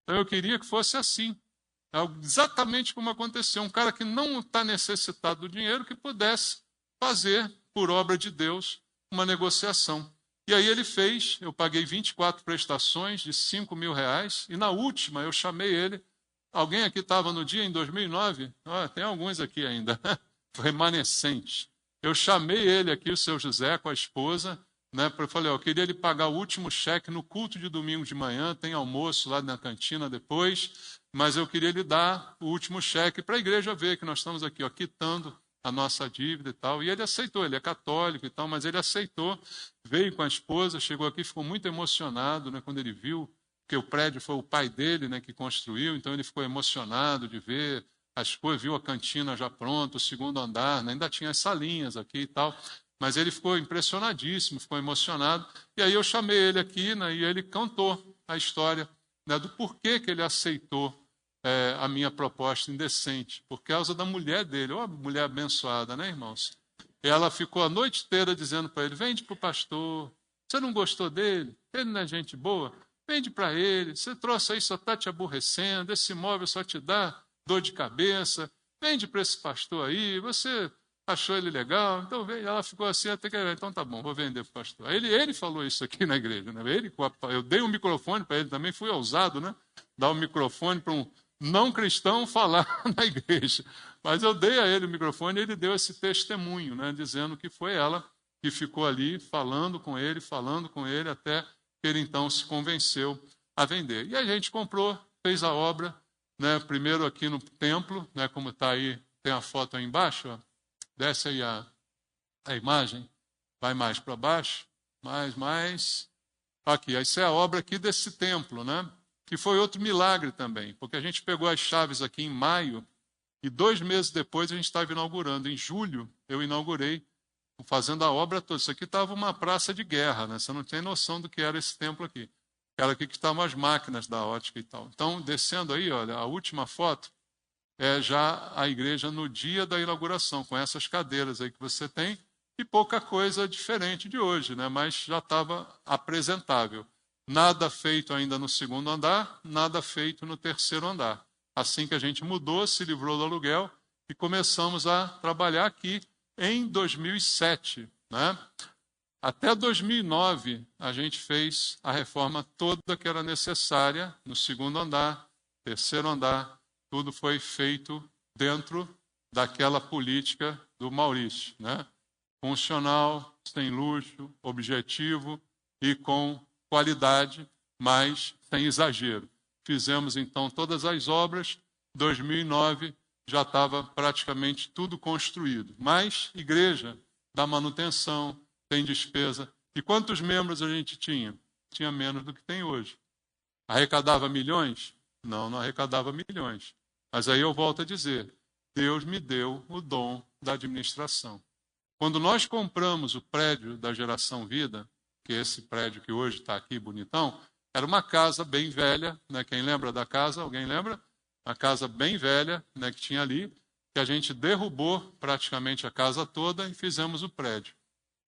Então eu queria que fosse assim. Exatamente como aconteceu. Um cara que não está necessitado do dinheiro, que pudesse fazer, por obra de Deus, uma negociação. E aí ele fez, eu paguei 24 prestações de 5 mil reais, e na última eu chamei ele. Alguém aqui estava no dia, em 2009? Tem alguns aqui ainda, remanescentes. Eu chamei ele aqui, o seu José, com a esposa, né? Eu falei, eu queria ele pagar o último cheque no culto de domingo de manhã, tem almoço lá na cantina depois, mas eu queria lhe dar o último cheque para a igreja ver que nós estamos aqui, ó, quitando a nossa dívida e tal. E ele aceitou, ele é católico e tal, mas ele aceitou, veio com a esposa, chegou aqui, ficou muito emocionado, né, quando ele viu, porque o prédio foi o pai dele, né, que construiu, então ele ficou emocionado de ver as coisas, viu a cantina já pronta, o segundo andar, né, ainda tinha as salinhas aqui e tal, mas ele ficou impressionadíssimo, ficou emocionado. E aí eu chamei ele aqui, né, e ele contou a história, né, do porquê que ele aceitou a minha proposta indecente, por causa da mulher dele. Uma mulher abençoada, né, irmãos? E ela ficou a noite inteira dizendo para ele, vende para o pastor, você não gostou dele? Ele não é gente boa? Vende para ele, você trouxe aí, só está te aborrecendo, esse imóvel só te dá dor de cabeça, vende para esse pastor aí, você achou ele legal, então vem. Ela ficou assim, até que, então tá bom, vou vender para o pastor. Ele falou isso aqui na igreja, né? Eu dei um microfone para ele também, fui ousado, né? Dar um microfone para um não cristão falar na igreja. Mas eu dei a ele o microfone e ele deu esse testemunho, né? Dizendo que foi ela que ficou ali falando com ele, até que ele então se convenceu a vender. E a gente comprou, fez a obra, né? Primeiro aqui no templo, né? Como está aí, tem a foto aí embaixo, ó. Desce aí a imagem, vai mais para baixo, mais. Aqui, essa é a obra aqui desse templo, né? Que foi outro milagre também, porque a gente pegou as chaves aqui em maio e 2 meses depois a gente estava inaugurando. Em julho eu inaugurei fazendo a obra toda. Isso aqui estava uma praça de guerra, né? Você não tem noção do que era esse templo aqui. Era aqui que estavam as máquinas da ótica e tal. Então, descendo aí, olha, a última foto é já a igreja no dia da inauguração, com essas cadeiras aí que você tem, e pouca coisa diferente de hoje, né? Mas já estava apresentável. Nada feito ainda no segundo andar, nada feito no terceiro andar. Assim que a gente mudou, se livrou do aluguel e começamos a trabalhar aqui em 2007, né? Até 2009, a gente fez a reforma toda que era necessária no segundo andar, terceiro andar, tudo foi feito dentro daquela política do Maurício, né? Funcional, sem luxo, objetivo e com qualidade, mas sem exagero. Fizemos então todas as obras, 2009 já estava praticamente tudo construído. Mas igreja dá manutenção, tem despesa. E quantos membros a gente tinha? Tinha menos do que tem hoje. Arrecadava milhões? Não, não arrecadava milhões. Mas aí eu volto a dizer, Deus me deu o dom da administração. Quando nós compramos o prédio da Geração Vida, que é esse prédio que hoje está aqui bonitão, era uma casa bem velha, né? Quem lembra da casa? Alguém lembra? Uma casa bem velha, né, que tinha ali, que a gente derrubou praticamente a casa toda e fizemos o prédio.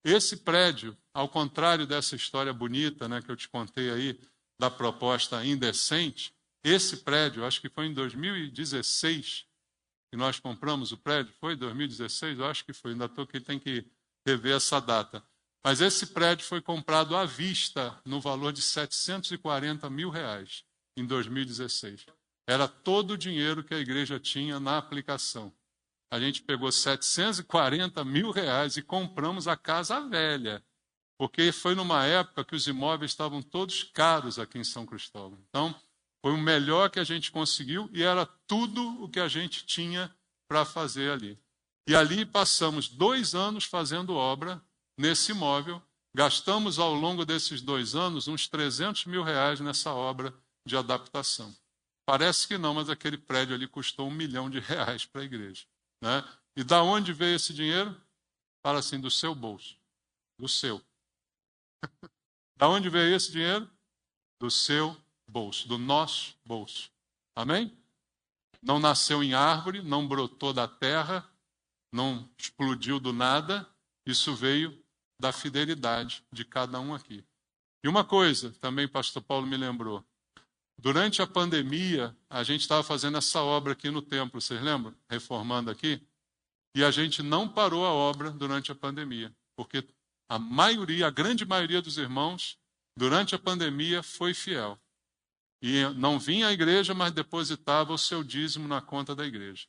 Esse prédio, ao contrário dessa história bonita, né, que eu te contei aí, da proposta indecente, esse prédio, acho que foi em 2016 que nós compramos o prédio, foi 2016? Eu acho que foi, ainda estou que tem que rever essa data. Mas esse prédio foi comprado à vista no valor de R$740 mil em 2016. Era todo o dinheiro que a igreja tinha na aplicação. A gente pegou R$740 mil e compramos a casa velha, porque foi numa época que os imóveis estavam todos caros aqui em São Cristóvão. Então, foi o melhor que a gente conseguiu e era tudo o que a gente tinha para fazer ali. E ali passamos 2 anos fazendo obra nesse imóvel, gastamos ao longo desses 2 anos uns R$300 mil nessa obra de adaptação. Parece que não, mas aquele prédio ali custou R$1 milhão para a igreja, né? E da onde veio esse dinheiro? Fala assim, do seu bolso, do seu. Da onde veio esse dinheiro? Do seu bolso, do nosso bolso. Amém? Não nasceu em árvore, não brotou da terra, não explodiu do nada. Isso veio da fidelidade de cada um aqui. E uma coisa, também o pastor Paulo me lembrou. Durante a pandemia, a gente estava fazendo essa obra aqui no templo, vocês lembram? Reformando aqui. E a gente não parou a obra durante a pandemia, porque a grande maioria dos irmãos, durante a pandemia, foi fiel. E não vinha à igreja, mas depositava o seu dízimo na conta da igreja.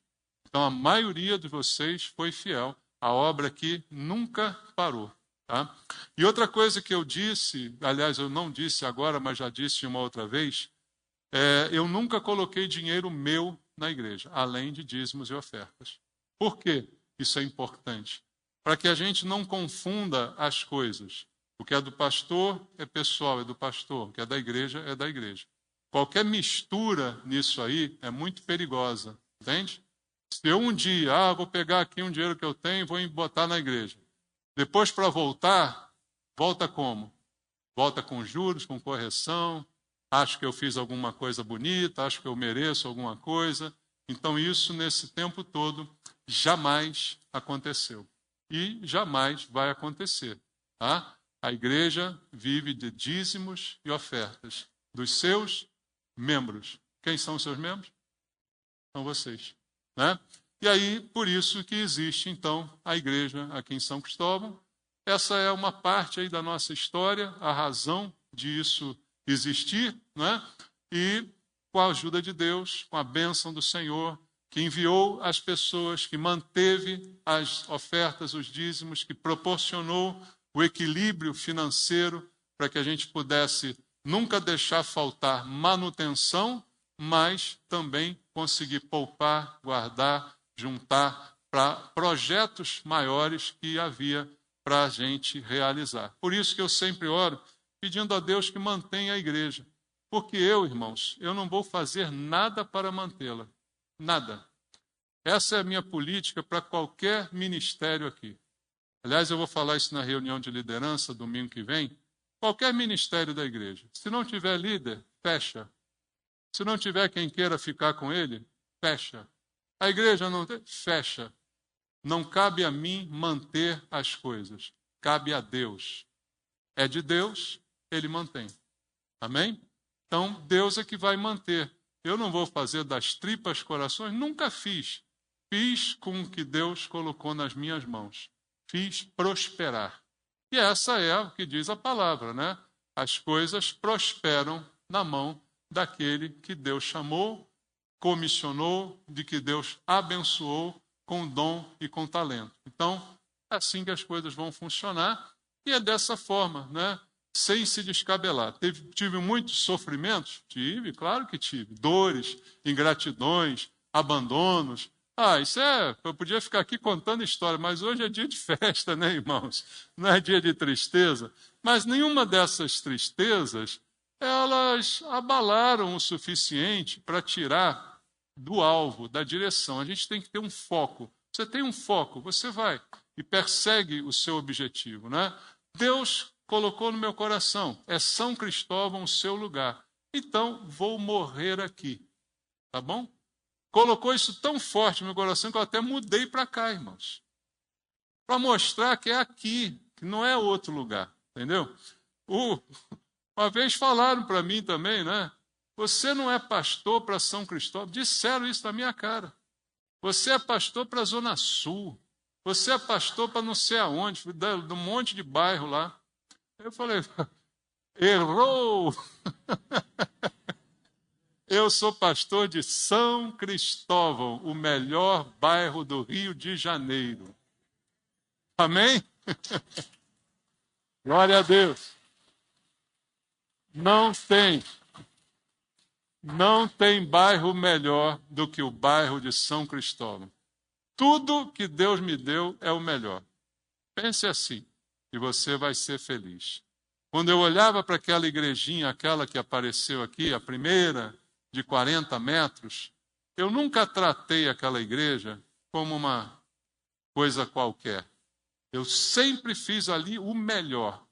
Então, a maioria de vocês foi fiel. A obra aqui nunca parou. Tá? E outra coisa que eu disse, aliás, eu não disse agora, mas já disse uma outra vez, eu nunca coloquei dinheiro meu na igreja, além de dízimos e ofertas. Por quê? Isso é importante. Para que a gente não confunda as coisas. O que é do pastor é pessoal, é do pastor. O que é da igreja é da igreja. Qualquer mistura nisso aí é muito perigosa, entende? Se eu um dia, vou pegar aqui um dinheiro que eu tenho e vou botar na igreja. Depois, para voltar, volta como? Volta com juros, com correção. Acho que eu fiz alguma coisa bonita, acho que eu mereço alguma coisa. Então, isso, nesse tempo todo, jamais aconteceu. E jamais vai acontecer. Tá? A igreja vive de dízimos e ofertas dos seus membros. Quem são os seus membros? São vocês. Né? E aí, por isso que existe, então, a igreja aqui em São Cristóvão. Essa é uma parte aí da nossa história, a razão disso existir, né? E com a ajuda de Deus, com a bênção do Senhor, que enviou as pessoas, que manteve as ofertas, os dízimos, que proporcionou o equilíbrio financeiro para que a gente pudesse nunca deixar faltar manutenção, mas também conseguir poupar, guardar, juntar para projetos maiores que havia para a gente realizar. Por isso que eu sempre oro pedindo a Deus que mantenha a igreja. Porque eu, irmãos, eu não vou fazer nada para mantê-la. Nada. Essa é a minha política para qualquer ministério aqui. Aliás, eu vou falar isso na reunião de liderança domingo que vem. Qualquer ministério da igreja, se não tiver líder, fecha. Se não tiver quem queira ficar com ele, fecha. A igreja não tem, fecha. Não cabe a mim manter as coisas, cabe a Deus. É de Deus, ele mantém. Amém? Então, Deus é que vai manter. Eu não vou fazer das tripas corações, nunca fiz. Fiz com o que Deus colocou nas minhas mãos. Fiz prosperar. E essa é o que diz a palavra, né? As coisas prosperam na mão daquele que Deus chamou, comissionou, de que Deus abençoou com dom e com talento. Então, é assim que as coisas vão funcionar e é dessa forma, né? Sem se descabelar. Tive muitos sofrimentos? Tive, claro que tive. Dores, ingratidões, abandonos. Isso eu podia ficar aqui contando história, mas hoje é dia de festa, né, irmãos? Não é dia de tristeza. Mas nenhuma dessas tristezas, elas abalaram o suficiente para tirar do alvo, da direção. A gente tem que ter um foco. Você tem um foco, você vai e persegue o seu objetivo, né? Deus colocou no meu coração, é São Cristóvão o seu lugar. Então, vou morrer aqui, tá bom? Colocou isso tão forte no meu coração que eu até mudei para cá, irmãos. Para mostrar que é aqui, que não é outro lugar, entendeu? Uma vez falaram para mim também, né? Você não é pastor para São Cristóvão. Disseram isso na minha cara. Você é pastor para a Zona Sul. Você é pastor para não sei aonde, de um monte de bairro lá. Eu falei, errou! Eu sou pastor de São Cristóvão, o melhor bairro do Rio de Janeiro. Amém? Glória a Deus. Não tem bairro melhor do que o bairro de São Cristóvão. Tudo que Deus me deu é o melhor. Pense assim, e você vai ser feliz. Quando eu olhava para aquela igrejinha, aquela que apareceu aqui, a primeira, de 40 metros, eu nunca tratei aquela igreja como uma coisa qualquer. Eu sempre fiz ali o melhor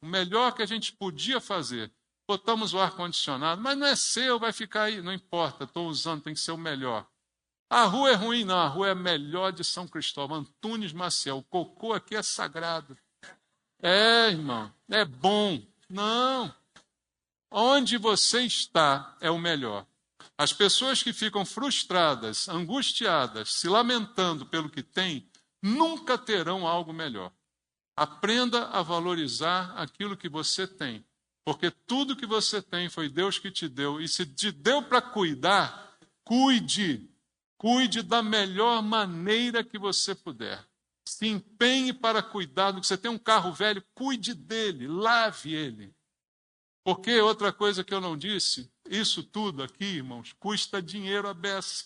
que a gente podia fazer. Botamos o ar-condicionado, mas não é seu, vai ficar aí, não importa, estou usando, tem que ser o melhor. A rua é ruim, não, a rua é a melhor de São Cristóvão, Antunes Maciel, o cocô aqui é sagrado. É, irmão, é bom. Não, onde você está é o melhor. As pessoas que ficam frustradas, angustiadas, se lamentando pelo que têm, nunca terão algo melhor. Aprenda a valorizar aquilo que você tem, porque tudo que você tem foi Deus que te deu, e se te deu para cuidar, cuide da melhor maneira que você puder. Se empenhe para cuidar do que você tem um carro velho, cuide dele, lave ele. Porque outra coisa que eu não disse, isso tudo aqui, irmãos, custa dinheiro à beça.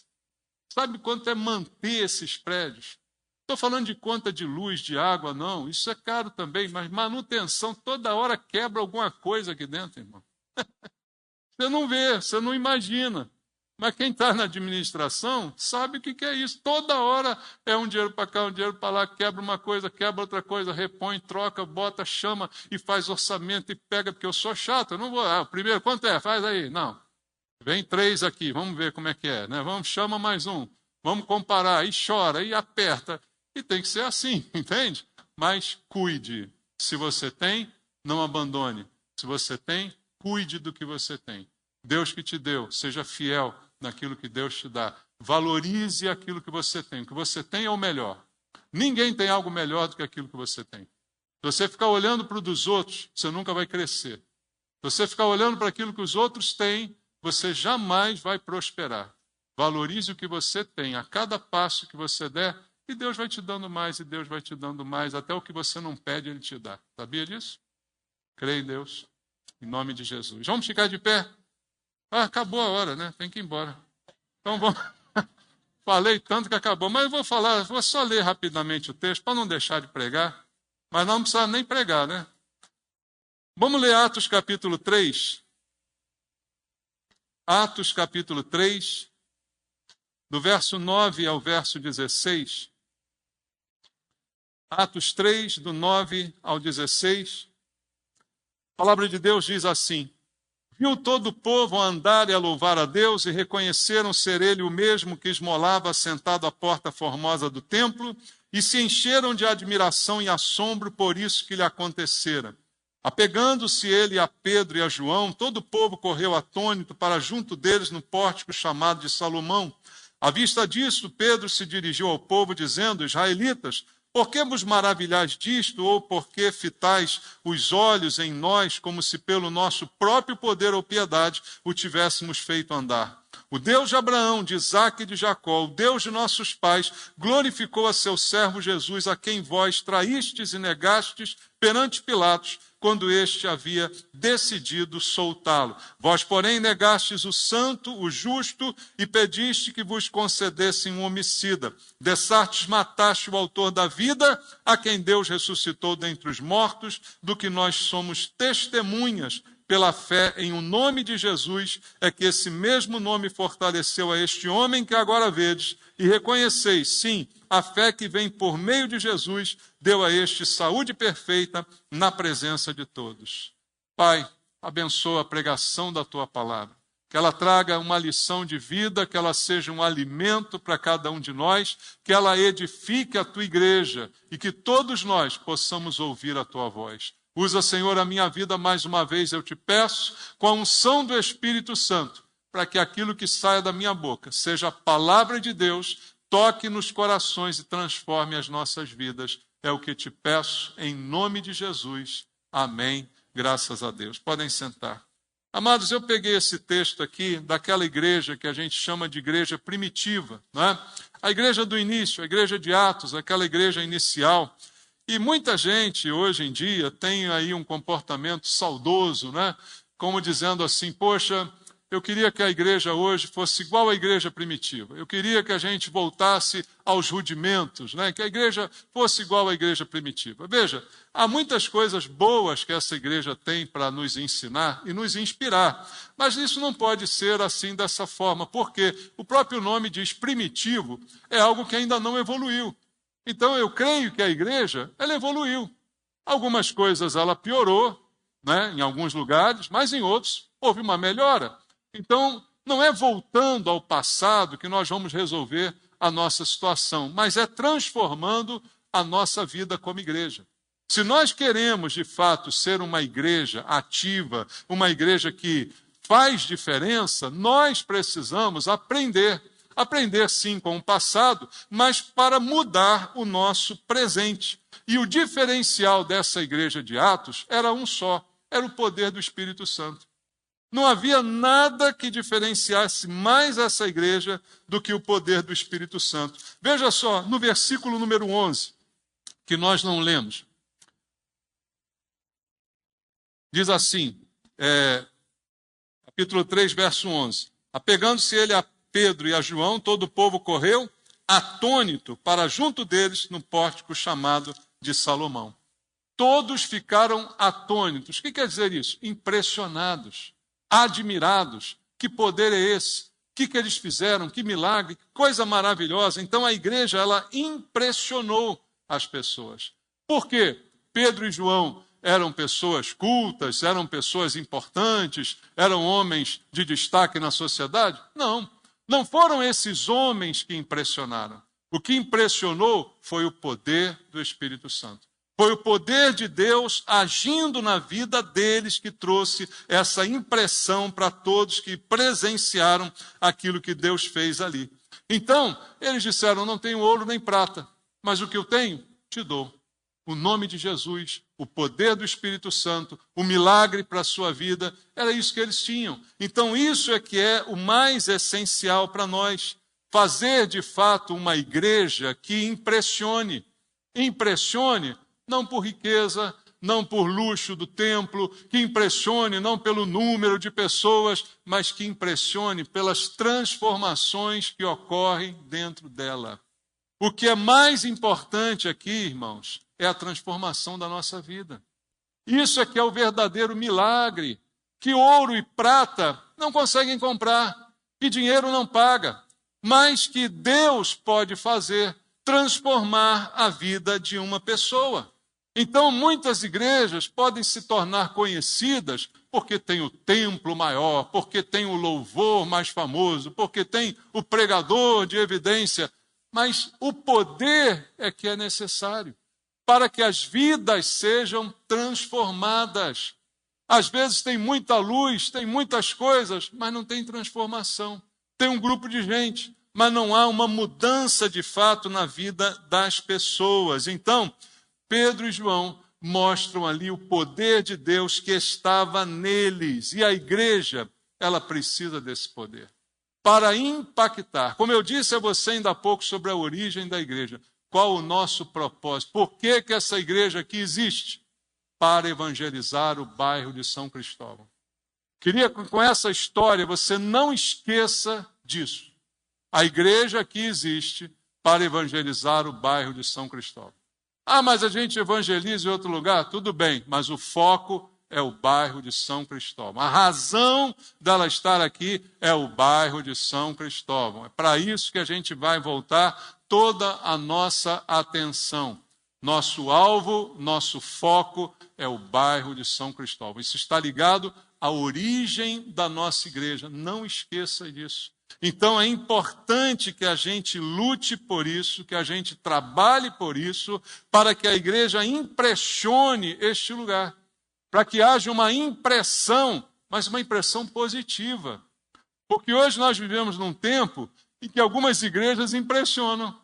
Sabe quanto é manter esses prédios? Estou falando de conta de luz, de água, não. Isso é caro também, mas manutenção, toda hora quebra alguma coisa aqui dentro, irmão. Você não vê, você não imagina. Mas quem está na administração sabe o que é isso. Toda hora é um dinheiro para cá, um dinheiro para lá, quebra uma coisa, quebra outra coisa, repõe, troca, bota, chama e faz orçamento e pega, porque eu sou chato, eu não vou. O primeiro, quanto é? Faz aí. Não. Vem 3 aqui, vamos ver como é que é. Né? Chama mais um, vamos comparar, e chora, e aperta. E tem que ser assim, entende? Mas cuide. Se você tem, não abandone. Se você tem, cuide do que você tem. Deus que te deu, seja fiel naquilo que Deus te dá. Valorize aquilo que você tem. O que você tem é o melhor. Ninguém tem algo melhor do que aquilo que você tem. Se você ficar olhando para o dos outros, você nunca vai crescer. Se você ficar olhando para aquilo que os outros têm, você jamais vai prosperar. Valorize o que você tem. A cada passo que você der, e Deus vai te dando mais, e Deus vai te dando mais. Até o que você não pede, Ele te dá. Sabia disso? Creia em Deus. Em nome de Jesus. Vamos ficar de pé? Acabou a hora, né? Tem que ir embora. Então vamos. Falei tanto que acabou, mas eu vou só ler rapidamente o texto para não deixar de pregar, mas não precisa nem pregar, né? Vamos ler Atos capítulo 3. Atos capítulo 3, do verso 9 ao verso 16. Atos 3, do 9 ao 16. A palavra de Deus diz assim: viu todo o povo andar e a louvar a Deus, e reconheceram ser ele o mesmo que esmolava sentado à porta formosa do templo, e se encheram de admiração e assombro por isso que lhe acontecera. Apegando-se ele a Pedro e a João, todo o povo correu atônito para junto deles no pórtico chamado de Salomão. À vista disso, Pedro se dirigiu ao povo, dizendo: israelitas, por que vos maravilhais disto, ou por que fitais os olhos em nós, como se pelo nosso próprio poder ou piedade o tivéssemos feito andar? O Deus de Abraão, de Isaque e de Jacó, o Deus de nossos pais, glorificou a seu servo Jesus, a quem vós traístes e negastes perante Pilatos, quando este havia decidido soltá-lo. Vós, porém, negastes o santo, o justo, e pediste que vos concedessem um homicida. Dessartes mataste o autor da vida, a quem Deus ressuscitou dentre os mortos, do que nós somos testemunhas. Pela fé em o nome de Jesus, é que esse mesmo nome fortaleceu a este homem que agora vedes, e reconheceis, sim, a fé que vem por meio de Jesus, deu a este saúde perfeita na presença de todos. Pai, abençoa a pregação da tua palavra, que ela traga uma lição de vida, que ela seja um alimento para cada um de nós, que ela edifique a tua igreja e que todos nós possamos ouvir a tua voz. Usa, Senhor, a minha vida mais uma vez, eu te peço, com a unção do Espírito Santo, para que aquilo que saia da minha boca seja a palavra de Deus, toque nos corações e transforme as nossas vidas. É o que te peço, em nome de Jesus. Amém. Graças a Deus. Podem sentar. Amados, eu peguei esse texto aqui daquela igreja que a gente chama de igreja primitiva, não é? A igreja do início, a igreja de Atos, aquela igreja inicial. E muita gente, hoje em dia, tem aí um comportamento saudoso, né? Como dizendo assim, poxa, eu queria que a igreja hoje fosse igual à igreja primitiva. Eu queria que a gente voltasse aos rudimentos, né? Que a igreja fosse igual à igreja primitiva. Veja, há muitas coisas boas que essa igreja tem para nos ensinar e nos inspirar. Mas isso não pode ser assim, dessa forma, porque o próprio nome diz primitivo, é algo que ainda não evoluiu. Então, eu creio que a igreja, ela evoluiu. Algumas coisas ela piorou, né, em alguns lugares, mas em outros houve uma melhora. Então, não é voltando ao passado que nós vamos resolver a nossa situação, mas é transformando a nossa vida como igreja. Se nós queremos, de fato, ser uma igreja ativa, uma igreja que faz diferença, nós precisamos aprender sim com o passado, mas para mudar o nosso presente. E o diferencial dessa igreja de Atos era um só, era o poder do Espírito Santo. Não havia nada que diferenciasse mais essa igreja do que o poder do Espírito Santo. Veja só, no versículo número 11, que nós não lemos, diz assim, capítulo 3, verso 11, apegando-se ele a Pedro e a João, todo o povo correu, atônito, para junto deles no pórtico chamado de Salomão. Todos ficaram atônitos. O que quer dizer isso? Impressionados, admirados. Que poder é esse? O que eles fizeram? Que milagre, que coisa maravilhosa. Então a igreja, ela impressionou as pessoas. Por quê? Pedro e João eram pessoas cultas, eram pessoas importantes, eram homens de destaque na sociedade? Não. Não foram esses homens que impressionaram. O que impressionou foi o poder do Espírito Santo. Foi o poder de Deus agindo na vida deles que trouxe essa impressão para todos que presenciaram aquilo que Deus fez ali. Então, eles disseram, não tenho ouro nem prata, mas o que eu tenho, te dou. O nome de Jesus, o poder do Espírito Santo, o milagre para a sua vida, era isso que eles tinham. Então isso é que é o mais essencial para nós. Fazer de fato uma igreja que impressione. Impressione não por riqueza, não por luxo do templo, que impressione não pelo número de pessoas, mas que impressione pelas transformações que ocorrem dentro dela. O que é mais importante aqui, irmãos, é a transformação da nossa vida. Isso é que é o verdadeiro milagre, que ouro e prata não conseguem comprar, que dinheiro não paga, mas que Deus pode fazer. transformar a vida de uma pessoa. Então, muitas igrejas podem se tornar conhecidas porque tem o templo maior, porque tem o louvor mais famoso, porque tem o pregador de evidência, mas o poder é que é necessário para que as vidas sejam transformadas. Às vezes tem muita luz, tem muitas coisas, mas não tem transformação. Tem um grupo de gente, mas não há uma mudança de fato na vida das pessoas. Então, Pedro e João mostram ali o poder de Deus que estava neles. E a igreja, ela precisa desse poder para impactar. Como eu disse a você ainda há pouco sobre a origem da igreja, qual o nosso propósito? Por que essa igreja aqui existe? Para evangelizar o bairro de São Cristóvão. Queria que com essa história você não esqueça disso. A igreja aqui existe para evangelizar o bairro de São Cristóvão. Ah, mas a gente evangeliza em outro lugar? Tudo bem, mas o foco é o bairro de São Cristóvão. A razão dela estar aqui é o bairro de São Cristóvão. É para isso que a gente vai voltar toda a nossa atenção. Nosso alvo, nosso foco é o bairro de São Cristóvão. Isso está ligado à origem da nossa igreja. Não esqueça disso. Então é importante que a gente lute por isso, que a gente trabalhe por isso, para que a igreja impressione este lugar. Para que haja uma impressão, mas uma impressão positiva. Porque hoje nós vivemos num tempo em que algumas igrejas impressionam.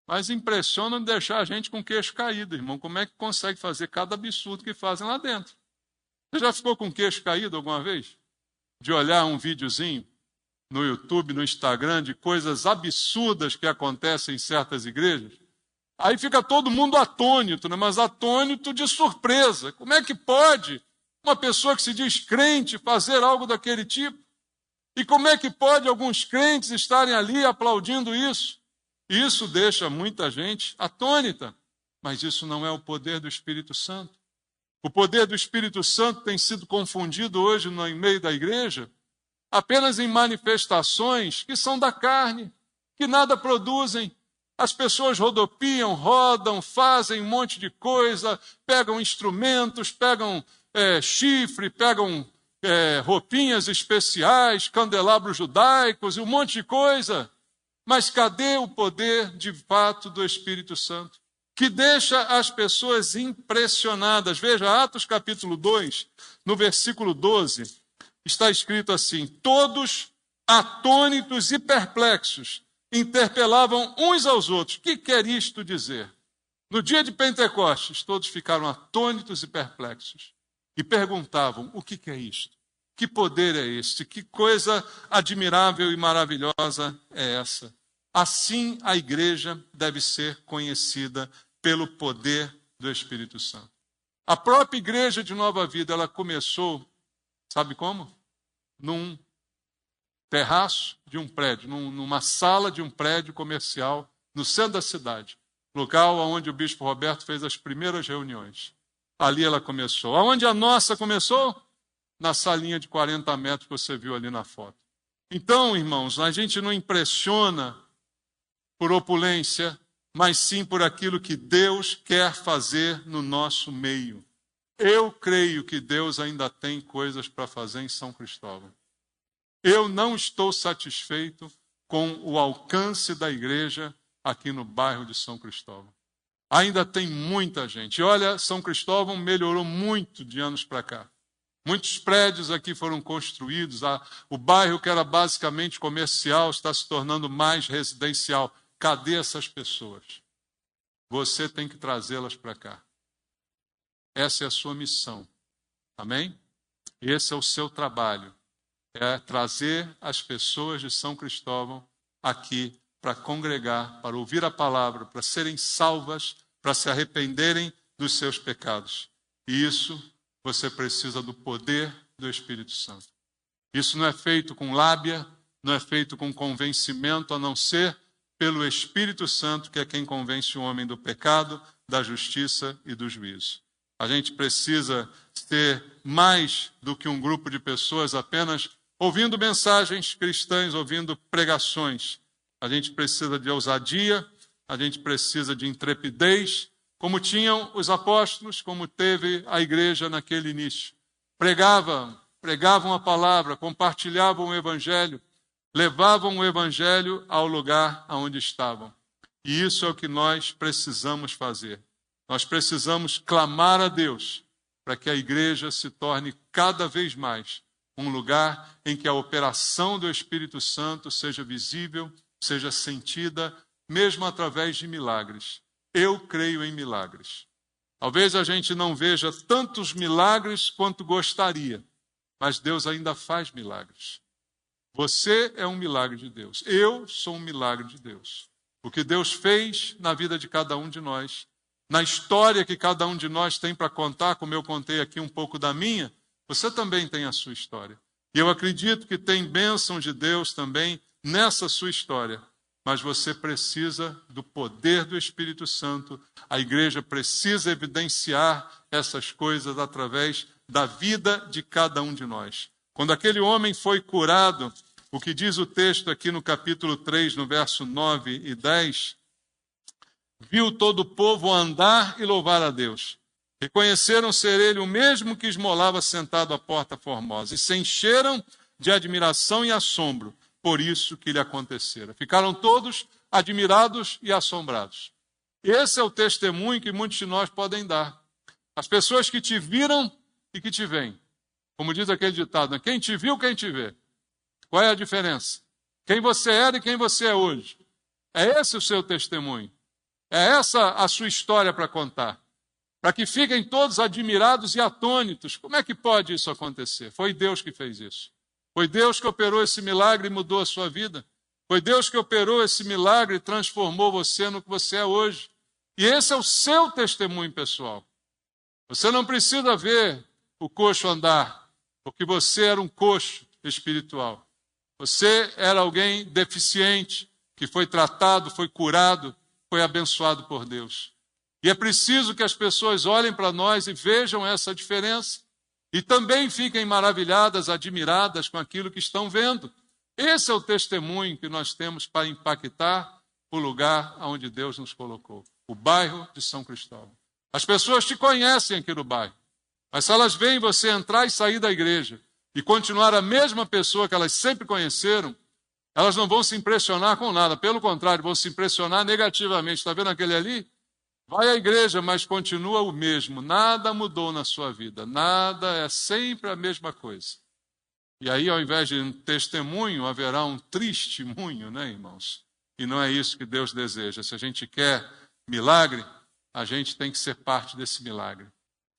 Mas impressionam de deixar a gente com o queixo caído, irmão. Como é que consegue fazer cada absurdo que fazem lá dentro? Você já ficou com o queixo caído alguma vez? De olhar um videozinho no YouTube, no Instagram, de coisas absurdas que acontecem em certas igrejas? Aí fica todo mundo atônito, né? Mas atônito de surpresa. Como é que pode uma pessoa que se diz crente fazer algo daquele tipo? E como é que pode alguns crentes estarem ali aplaudindo isso? Isso deixa muita gente atônita, mas isso não é o poder do Espírito Santo. O poder do Espírito Santo tem sido confundido hoje no meio da igreja apenas em manifestações que são da carne, que nada produzem. As pessoas rodopiam, rodam, fazem um monte de coisa, pegam instrumentos, pegam chifre, pegam roupinhas especiais, candelabros judaicos e um monte de coisa. Mas cadê o poder de fato do Espírito Santo? Que deixa as pessoas impressionadas. Veja, Atos capítulo 2, no versículo 12, está escrito assim: todos atônitos e perplexos interpelavam uns aos outros. O que quer isto dizer? No dia de Pentecostes, todos ficaram atônitos e perplexos e perguntavam: o que é isto? Que poder é este? Que coisa admirável e maravilhosa é essa? Assim a igreja deve ser conhecida pelo poder do Espírito Santo. A própria igreja de Nova Vida, ela começou, sabe como? Num terraço de um prédio, numa sala de um prédio comercial no centro da cidade, local onde o bispo Roberto fez as primeiras reuniões. Ali ela começou. Aonde a nossa começou? Na salinha de 40 metros que você viu ali na foto. Então, irmãos, a gente não impressiona por opulência, mas sim por aquilo que Deus quer fazer no nosso meio. Eu creio que Deus ainda tem coisas para fazer em São Cristóvão. Eu não estou satisfeito com o alcance da igreja aqui no bairro de São Cristóvão. Ainda tem muita gente. E olha, São Cristóvão melhorou muito de anos para cá. Muitos prédios aqui foram construídos. O bairro, que era basicamente comercial, está se tornando mais residencial. Cadê essas pessoas? Você tem que trazê-las para cá. Essa é a sua missão. Amém? Esse é o seu trabalho. É trazer as pessoas de São Cristóvão aqui para congregar, para ouvir a palavra, para serem salvas, para se arrependerem dos seus pecados. E isso você precisa do poder do Espírito Santo. Isso não é feito com lábia, não é feito com convencimento, a não ser pelo Espírito Santo, que é quem convence o homem do pecado, da justiça e do juízo. A gente precisa ser mais do que um grupo de pessoas apenas ouvindo mensagens cristãs, ouvindo pregações. A gente precisa de ousadia, a gente precisa de intrepidez, como tinham os apóstolos, como teve a igreja naquele início. Pregavam a palavra, compartilhavam o evangelho, levavam o evangelho ao lugar aonde estavam. E isso é o que nós precisamos fazer. Nós precisamos clamar a Deus para que a igreja se torne cada vez mais um lugar em que a operação do Espírito Santo seja visível, seja sentida, mesmo através de milagres. Eu creio em milagres. Talvez a gente não veja tantos milagres quanto gostaria, mas Deus ainda faz milagres. Você é um milagre de Deus. Eu sou um milagre de Deus. O que Deus fez na vida de cada um de nós, na história que cada um de nós tem para contar, como eu contei aqui um pouco da minha, você também tem a sua história. E eu acredito que tem bênção de Deus também nessa sua história. Mas você precisa do poder do Espírito Santo. A igreja precisa evidenciar essas coisas através da vida de cada um de nós. Quando aquele homem foi curado, o que diz o texto aqui no capítulo 3, no verso 9 e 10, viu todo o povo andar e louvar a Deus. Reconheceram ser ele o mesmo que esmolava sentado à porta formosa e se encheram de admiração e assombro por isso que lhe acontecera. Ficaram todos admirados e assombrados. Esse é o testemunho que muitos de nós podem dar. As pessoas que te viram e que te veem. Como diz aquele ditado, né? Quem te viu, quem te vê. Qual é a diferença? Quem você era e quem você é hoje. É esse o seu testemunho. É essa a sua história para contar. Para que fiquem todos admirados e atônitos. Como é que pode isso acontecer? Foi Deus que fez isso. Foi Deus que operou esse milagre e mudou a sua vida. Foi Deus que operou esse milagre e transformou você no que você é hoje. E esse é o seu testemunho pessoal. Você não precisa ver o coxo andar, porque você era um coxo espiritual. Você era alguém deficiente, que foi tratado, foi curado, foi abençoado por Deus. E é preciso que as pessoas olhem para nós e vejam essa diferença. E também fiquem maravilhadas, admiradas com aquilo que estão vendo. Esse é o testemunho que nós temos para impactar o lugar onde Deus nos colocou. O bairro de São Cristóvão. As pessoas te conhecem aqui no bairro. Mas se elas veem você entrar e sair da igreja e continuar a mesma pessoa que elas sempre conheceram, elas não vão se impressionar com nada. Pelo contrário, vão se impressionar negativamente. Está vendo aquele ali? Vai à igreja, mas continua o mesmo. Nada mudou na sua vida. Nada, é sempre a mesma coisa. E aí, ao invés de um testemunho, haverá um testemunho, né, irmãos? E não é isso que Deus deseja. Se a gente quer milagre, a gente tem que ser parte desse milagre.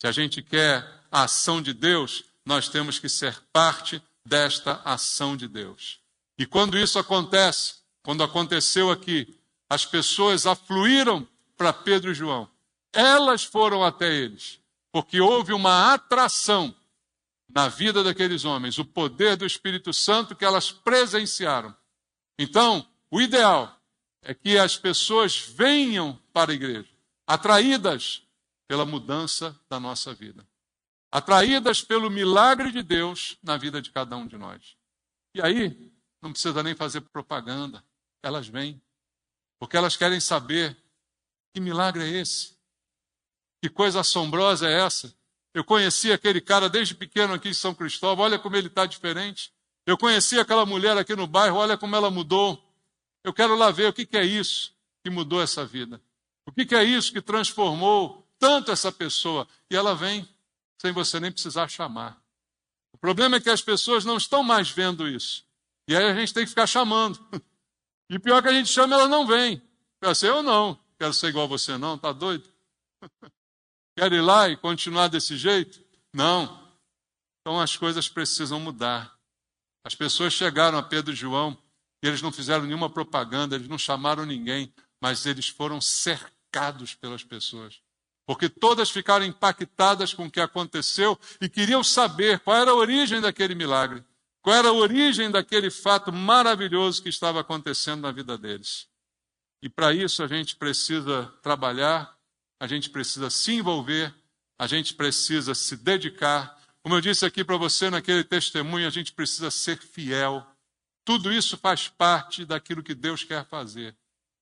Se a gente quer a ação de Deus, nós temos que ser parte desta ação de Deus. E quando isso acontece, quando aconteceu aqui, as pessoas afluíram para Pedro e João. Elas foram até eles, porque houve uma atração na vida daqueles homens, o poder do Espírito Santo que elas presenciaram. Então, o ideal é que as pessoas venham para a igreja, atraídas pela mudança da nossa vida, atraídas pelo milagre de Deus na vida de cada um de nós. E aí, não precisa nem fazer propaganda, elas vêm, porque elas querem saber que milagre é esse? Que coisa assombrosa é essa? Eu conheci aquele cara desde pequeno aqui em São Cristóvão, olha como ele está diferente. Eu conheci aquela mulher aqui no bairro, olha como ela mudou. Eu quero lá ver o que é isso que mudou essa vida. O que é isso que transformou tanto essa pessoa? E ela vem sem você nem precisar chamar. O problema é que as pessoas não estão mais vendo isso. E aí a gente tem que ficar chamando. E pior que a gente chama, ela não vem. Quer ser eu não. Quero ser igual a você não, tá doido? Quer ir lá e continuar desse jeito? Não. Então as coisas precisam mudar. As pessoas chegaram a Pedro e João e eles não fizeram nenhuma propaganda, eles não chamaram ninguém, mas eles foram cercados pelas pessoas. Porque todas ficaram impactadas com o que aconteceu e queriam saber qual era a origem daquele milagre, qual era a origem daquele fato maravilhoso que estava acontecendo na vida deles. E para isso a gente precisa trabalhar, a gente precisa se envolver, a gente precisa se dedicar. Como eu disse aqui para você naquele testemunho, a gente precisa ser fiel. Tudo isso faz parte daquilo que Deus quer fazer.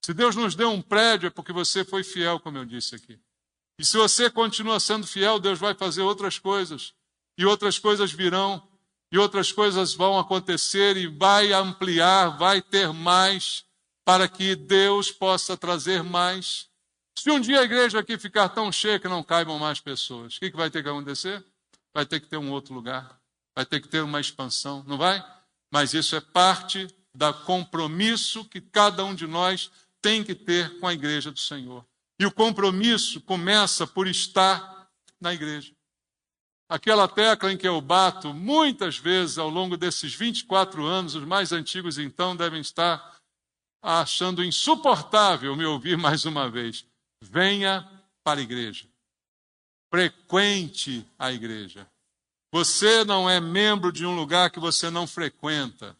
Se Deus nos deu um prédio, é porque você foi fiel, como eu disse aqui. E se você continua sendo fiel, Deus vai fazer outras coisas. E outras coisas virão. E outras coisas vão acontecer e vai ampliar, vai ter mais, para que Deus possa trazer mais. Se um dia a igreja aqui ficar tão cheia que não caibam mais pessoas, o que vai ter que acontecer? Vai ter que ter um outro lugar. Vai ter que ter uma expansão, não vai? Mas isso é parte do compromisso que cada um de nós tem que ter com a igreja do Senhor. E o compromisso começa por estar na igreja. Aquela tecla em que eu bato muitas vezes ao longo desses 24 anos, os mais antigos então devem estar achando insuportável me ouvir mais uma vez. Venha para a igreja. Frequente a igreja. Você não é membro de um lugar que você não frequenta.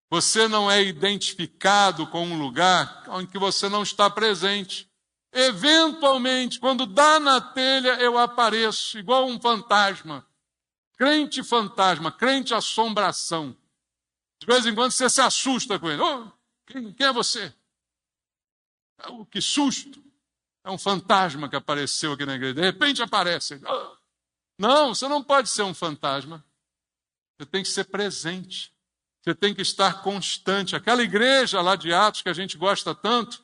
Você não é identificado com um lugar em que você não está presente. Eventualmente, quando dá na telha, eu apareço, igual um fantasma. Crente fantasma, crente assombração. De vez em quando você se assusta com ele. Oh, quem é você? Oh, que susto. É um fantasma que apareceu aqui na igreja. De repente aparece. Oh. Não, você não pode ser um fantasma. Você tem que ser presente. Você tem que estar constante. Aquela igreja lá de Atos que a gente gosta tanto,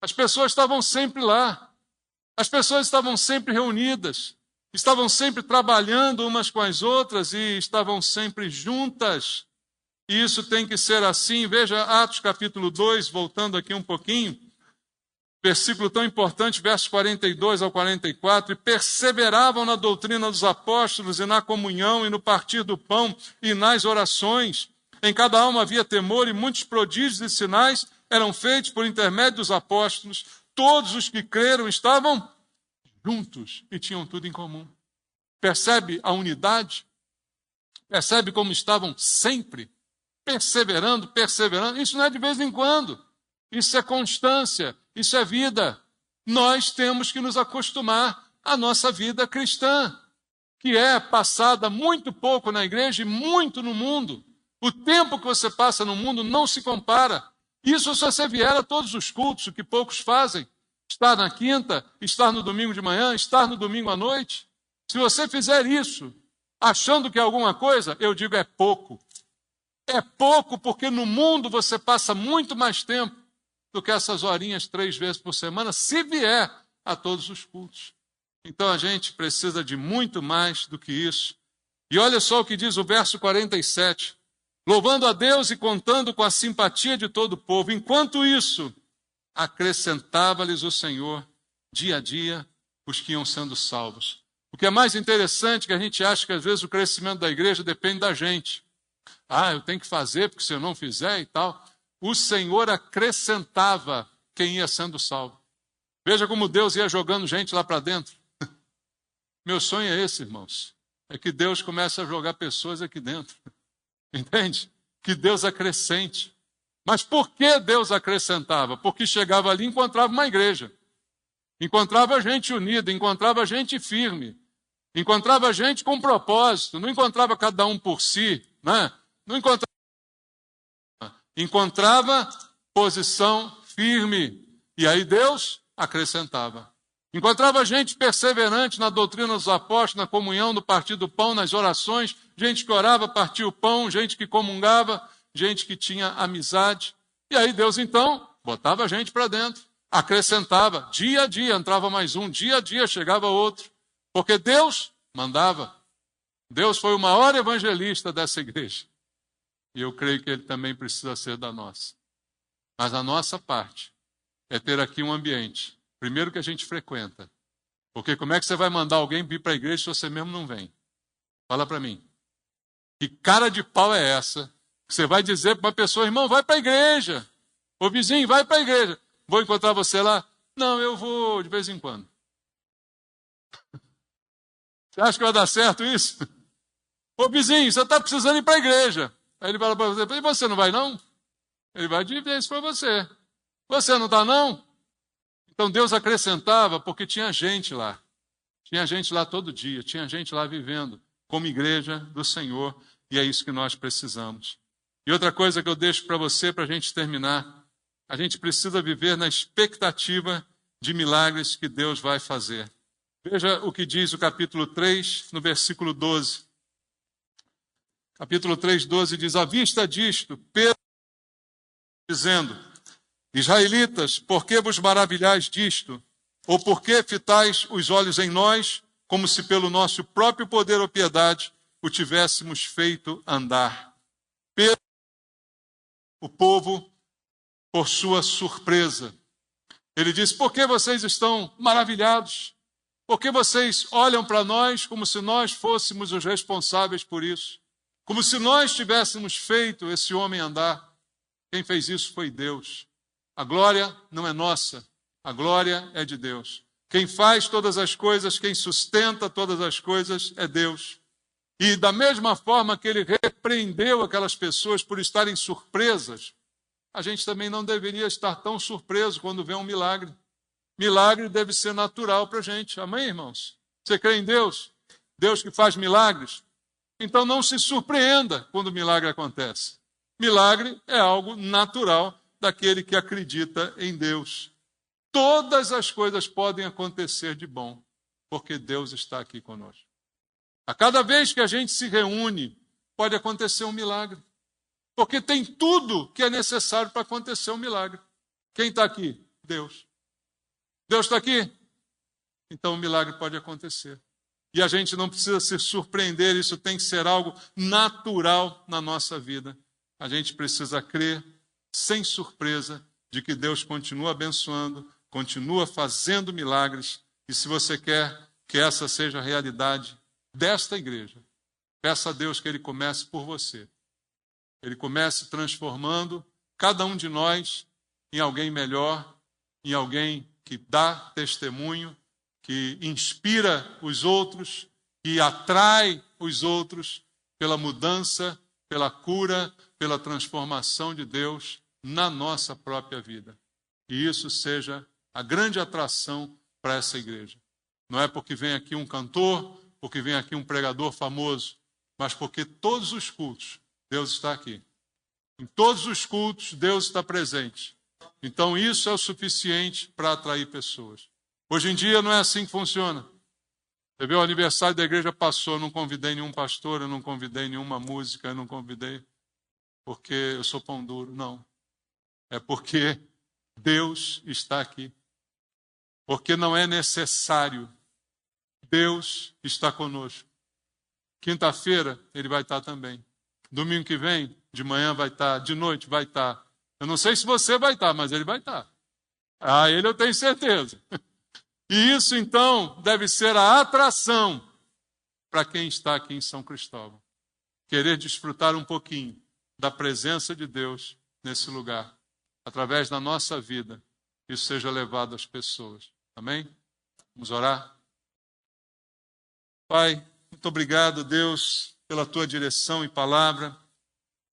as pessoas estavam sempre lá. As pessoas estavam sempre reunidas. Estavam sempre trabalhando umas com as outras e estavam sempre juntas. E isso tem que ser assim. Veja Atos capítulo 2, voltando aqui um pouquinho. Versículo tão importante, versos 42 ao 44. E perseveravam na doutrina dos apóstolos e na comunhão e no partir do pão e nas orações. Em cada alma havia temor e muitos prodígios e sinais eram feitos por intermédio dos apóstolos. Todos os que creram estavam juntos e tinham tudo em comum. Percebe a unidade? Percebe como estavam sempre perseverando? Isso não é de vez em quando. Isso é constância, isso é vida. Nós temos que nos acostumar à nossa vida cristã, que é passada muito pouco na igreja e muito no mundo. O tempo que você passa no mundo não se compara. Isso se você vier a todos os cultos, o que poucos fazem. Estar na quinta, estar no domingo de manhã, estar no domingo à noite. Se você fizer isso, achando que é alguma coisa, eu digo é pouco. É pouco porque no mundo você passa muito mais tempo do que essas horinhas 3 vezes por semana, se vier a todos os cultos. Então a gente precisa de muito mais do que isso. E olha só o que diz o verso 47. Louvando a Deus e contando com a simpatia de todo o povo. Enquanto isso, acrescentava-lhes o Senhor, dia a dia, os que iam sendo salvos. O que é mais interessante, que a gente acha que às vezes o crescimento da igreja depende da gente. Eu tenho que fazer, porque se eu não fizer e tal. O Senhor acrescentava quem ia sendo salvo. Veja como Deus ia jogando gente lá para dentro. Meu sonho é esse, irmãos. É que Deus comece a jogar pessoas aqui dentro. Entende? Que Deus acrescente. Mas por que Deus acrescentava? Porque chegava ali e encontrava uma igreja. Encontrava gente unida, encontrava gente firme. Encontrava gente com propósito. Não encontrava cada um por si, né? Não encontrava posição firme. E aí Deus acrescentava. Encontrava gente perseverante na doutrina dos apóstolos, na comunhão, no partir do pão, nas orações, gente que orava, partia o pão, gente que comungava, gente que tinha amizade. E aí Deus, então, botava gente para dentro, acrescentava. Dia a dia entrava mais um, dia a dia chegava outro. Porque Deus mandava. Deus foi o maior evangelista dessa igreja. E eu creio que ele também precisa ser da nossa. Mas a nossa parte é ter aqui um ambiente, primeiro que a gente frequenta. Porque como é que você vai mandar alguém vir para a igreja se você mesmo não vem? Fala para mim. Que cara de pau é essa? Que você vai dizer para uma pessoa, irmão, vai para a igreja. Ô vizinho, vai para a igreja. Vou encontrar você lá? Não, eu vou de vez em quando. Você acha que vai dar certo isso? Ô vizinho, você está precisando ir para a igreja. Aí ele fala para você, e você não vai não? Ele vai de vez para você. Você não está não? Então Deus acrescentava porque tinha gente lá. Tinha gente lá todo dia, tinha gente lá vivendo como igreja do Senhor. E é isso que nós precisamos. E outra coisa que eu deixo para você, para a gente terminar. A gente precisa viver na expectativa de milagres que Deus vai fazer. Veja o que diz o capítulo 3, no versículo 12. Capítulo 3, 12 diz: à vista disto, Pedro dizendo: israelitas, por que vos maravilhais disto? Ou por que fitais os olhos em nós, como se pelo nosso próprio poder ou piedade o tivéssemos feito andar? Pedro, o povo, por sua surpresa. Ele diz: por que vocês estão maravilhados? Por que vocês olham para nós como se nós fôssemos os responsáveis por isso? Como se nós tivéssemos feito esse homem andar? Quem fez isso foi Deus. A glória não é nossa, a glória é de Deus. Quem faz todas as coisas, quem sustenta todas as coisas é Deus. E da mesma forma que ele repreendeu aquelas pessoas por estarem surpresas, a gente também não deveria estar tão surpreso quando vê um milagre. Milagre deve ser natural para a gente. Amém, irmãos? Você crê em Deus? Deus que faz milagres? Então não se surpreenda quando o milagre acontece. Milagre é algo natural daquele que acredita em Deus. Todas as coisas podem acontecer de bom, porque Deus está aqui conosco. A cada vez que a gente se reúne, pode acontecer um milagre. Porque tem tudo que é necessário para acontecer um milagre. Quem está aqui? Deus. Deus está aqui? Então o milagre pode acontecer. E a gente não precisa se surpreender, isso tem que ser algo natural na nossa vida. A gente precisa crer, sem surpresa, de que Deus continua abençoando, continua fazendo milagres. E se você quer que essa seja a realidade desta igreja, peça a Deus que Ele comece por você. Ele comece transformando cada um de nós em alguém melhor, em alguém que dá testemunho, que inspira os outros, que atrai os outros pela mudança, pela cura, pela transformação de Deus na nossa própria vida. E isso seja a grande atração para essa igreja. Não é porque vem aqui um cantor, porque vem aqui um pregador famoso, mas porque todos os cultos Deus está aqui. Em todos os cultos, Deus está presente. Então, isso é o suficiente para atrair pessoas. Hoje em dia, não é assim que funciona. Você vê, o aniversário da igreja passou, eu não convidei nenhum pastor, eu não convidei nenhuma música, eu não convidei porque eu sou pão duro. Não. É porque Deus está aqui. Porque não é necessário. Deus está conosco. Quinta-feira, Ele vai estar também. Domingo que vem, de manhã vai estar, de noite vai estar. Eu não sei se você vai estar, mas Ele vai estar. Ah, Ele eu tenho certeza. E isso, então, deve ser a atração para quem está aqui em São Cristóvão. Querer desfrutar um pouquinho da presença de Deus nesse lugar. Através da nossa vida, isso seja levado às pessoas. Amém? Vamos orar? Pai, muito obrigado, Deus, pela Tua direção e palavra.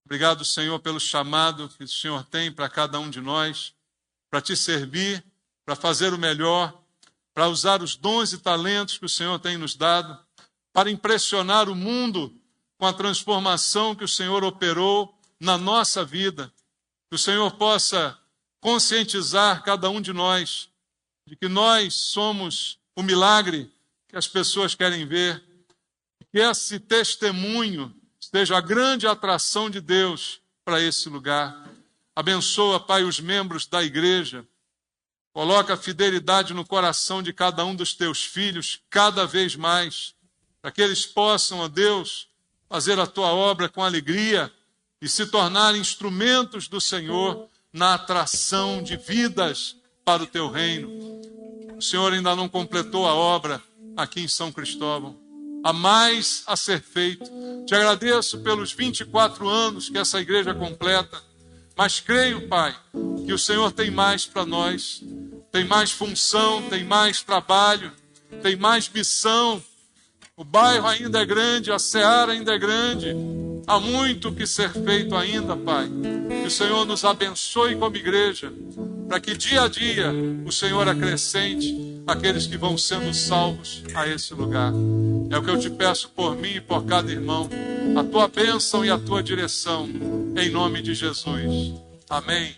Obrigado, Senhor, pelo chamado que o Senhor tem para cada um de nós, para Te servir, para fazer o melhor, para usar os dons e talentos que o Senhor tem nos dado, para impressionar o mundo com a transformação que o Senhor operou na nossa vida. Que o Senhor possa conscientizar cada um de nós de que nós somos o milagre que as pessoas querem ver. Que esse testemunho seja a grande atração de Deus para esse lugar. Abençoa, Pai, os membros da igreja. Coloca a fidelidade no coração de cada um dos teus filhos, cada vez mais, para que eles possam, ó Deus, fazer a tua obra com alegria e se tornar instrumentos do Senhor na atração de vidas para o teu reino. O Senhor ainda não completou a obra aqui em São Cristóvão. Há mais a ser feito. Te agradeço pelos 24 anos que essa igreja completa, mas creio, Pai, que o Senhor tem mais para nós. Tem mais função, tem mais trabalho, tem mais missão. O bairro ainda é grande, a seara ainda é grande. Há muito que ser feito ainda, Pai. Que o Senhor nos abençoe como igreja, para que dia a dia o Senhor acrescente aqueles que vão sendo salvos a esse lugar. É o que eu te peço por mim e por cada irmão. A tua bênção e a tua direção, em nome de Jesus. Amém.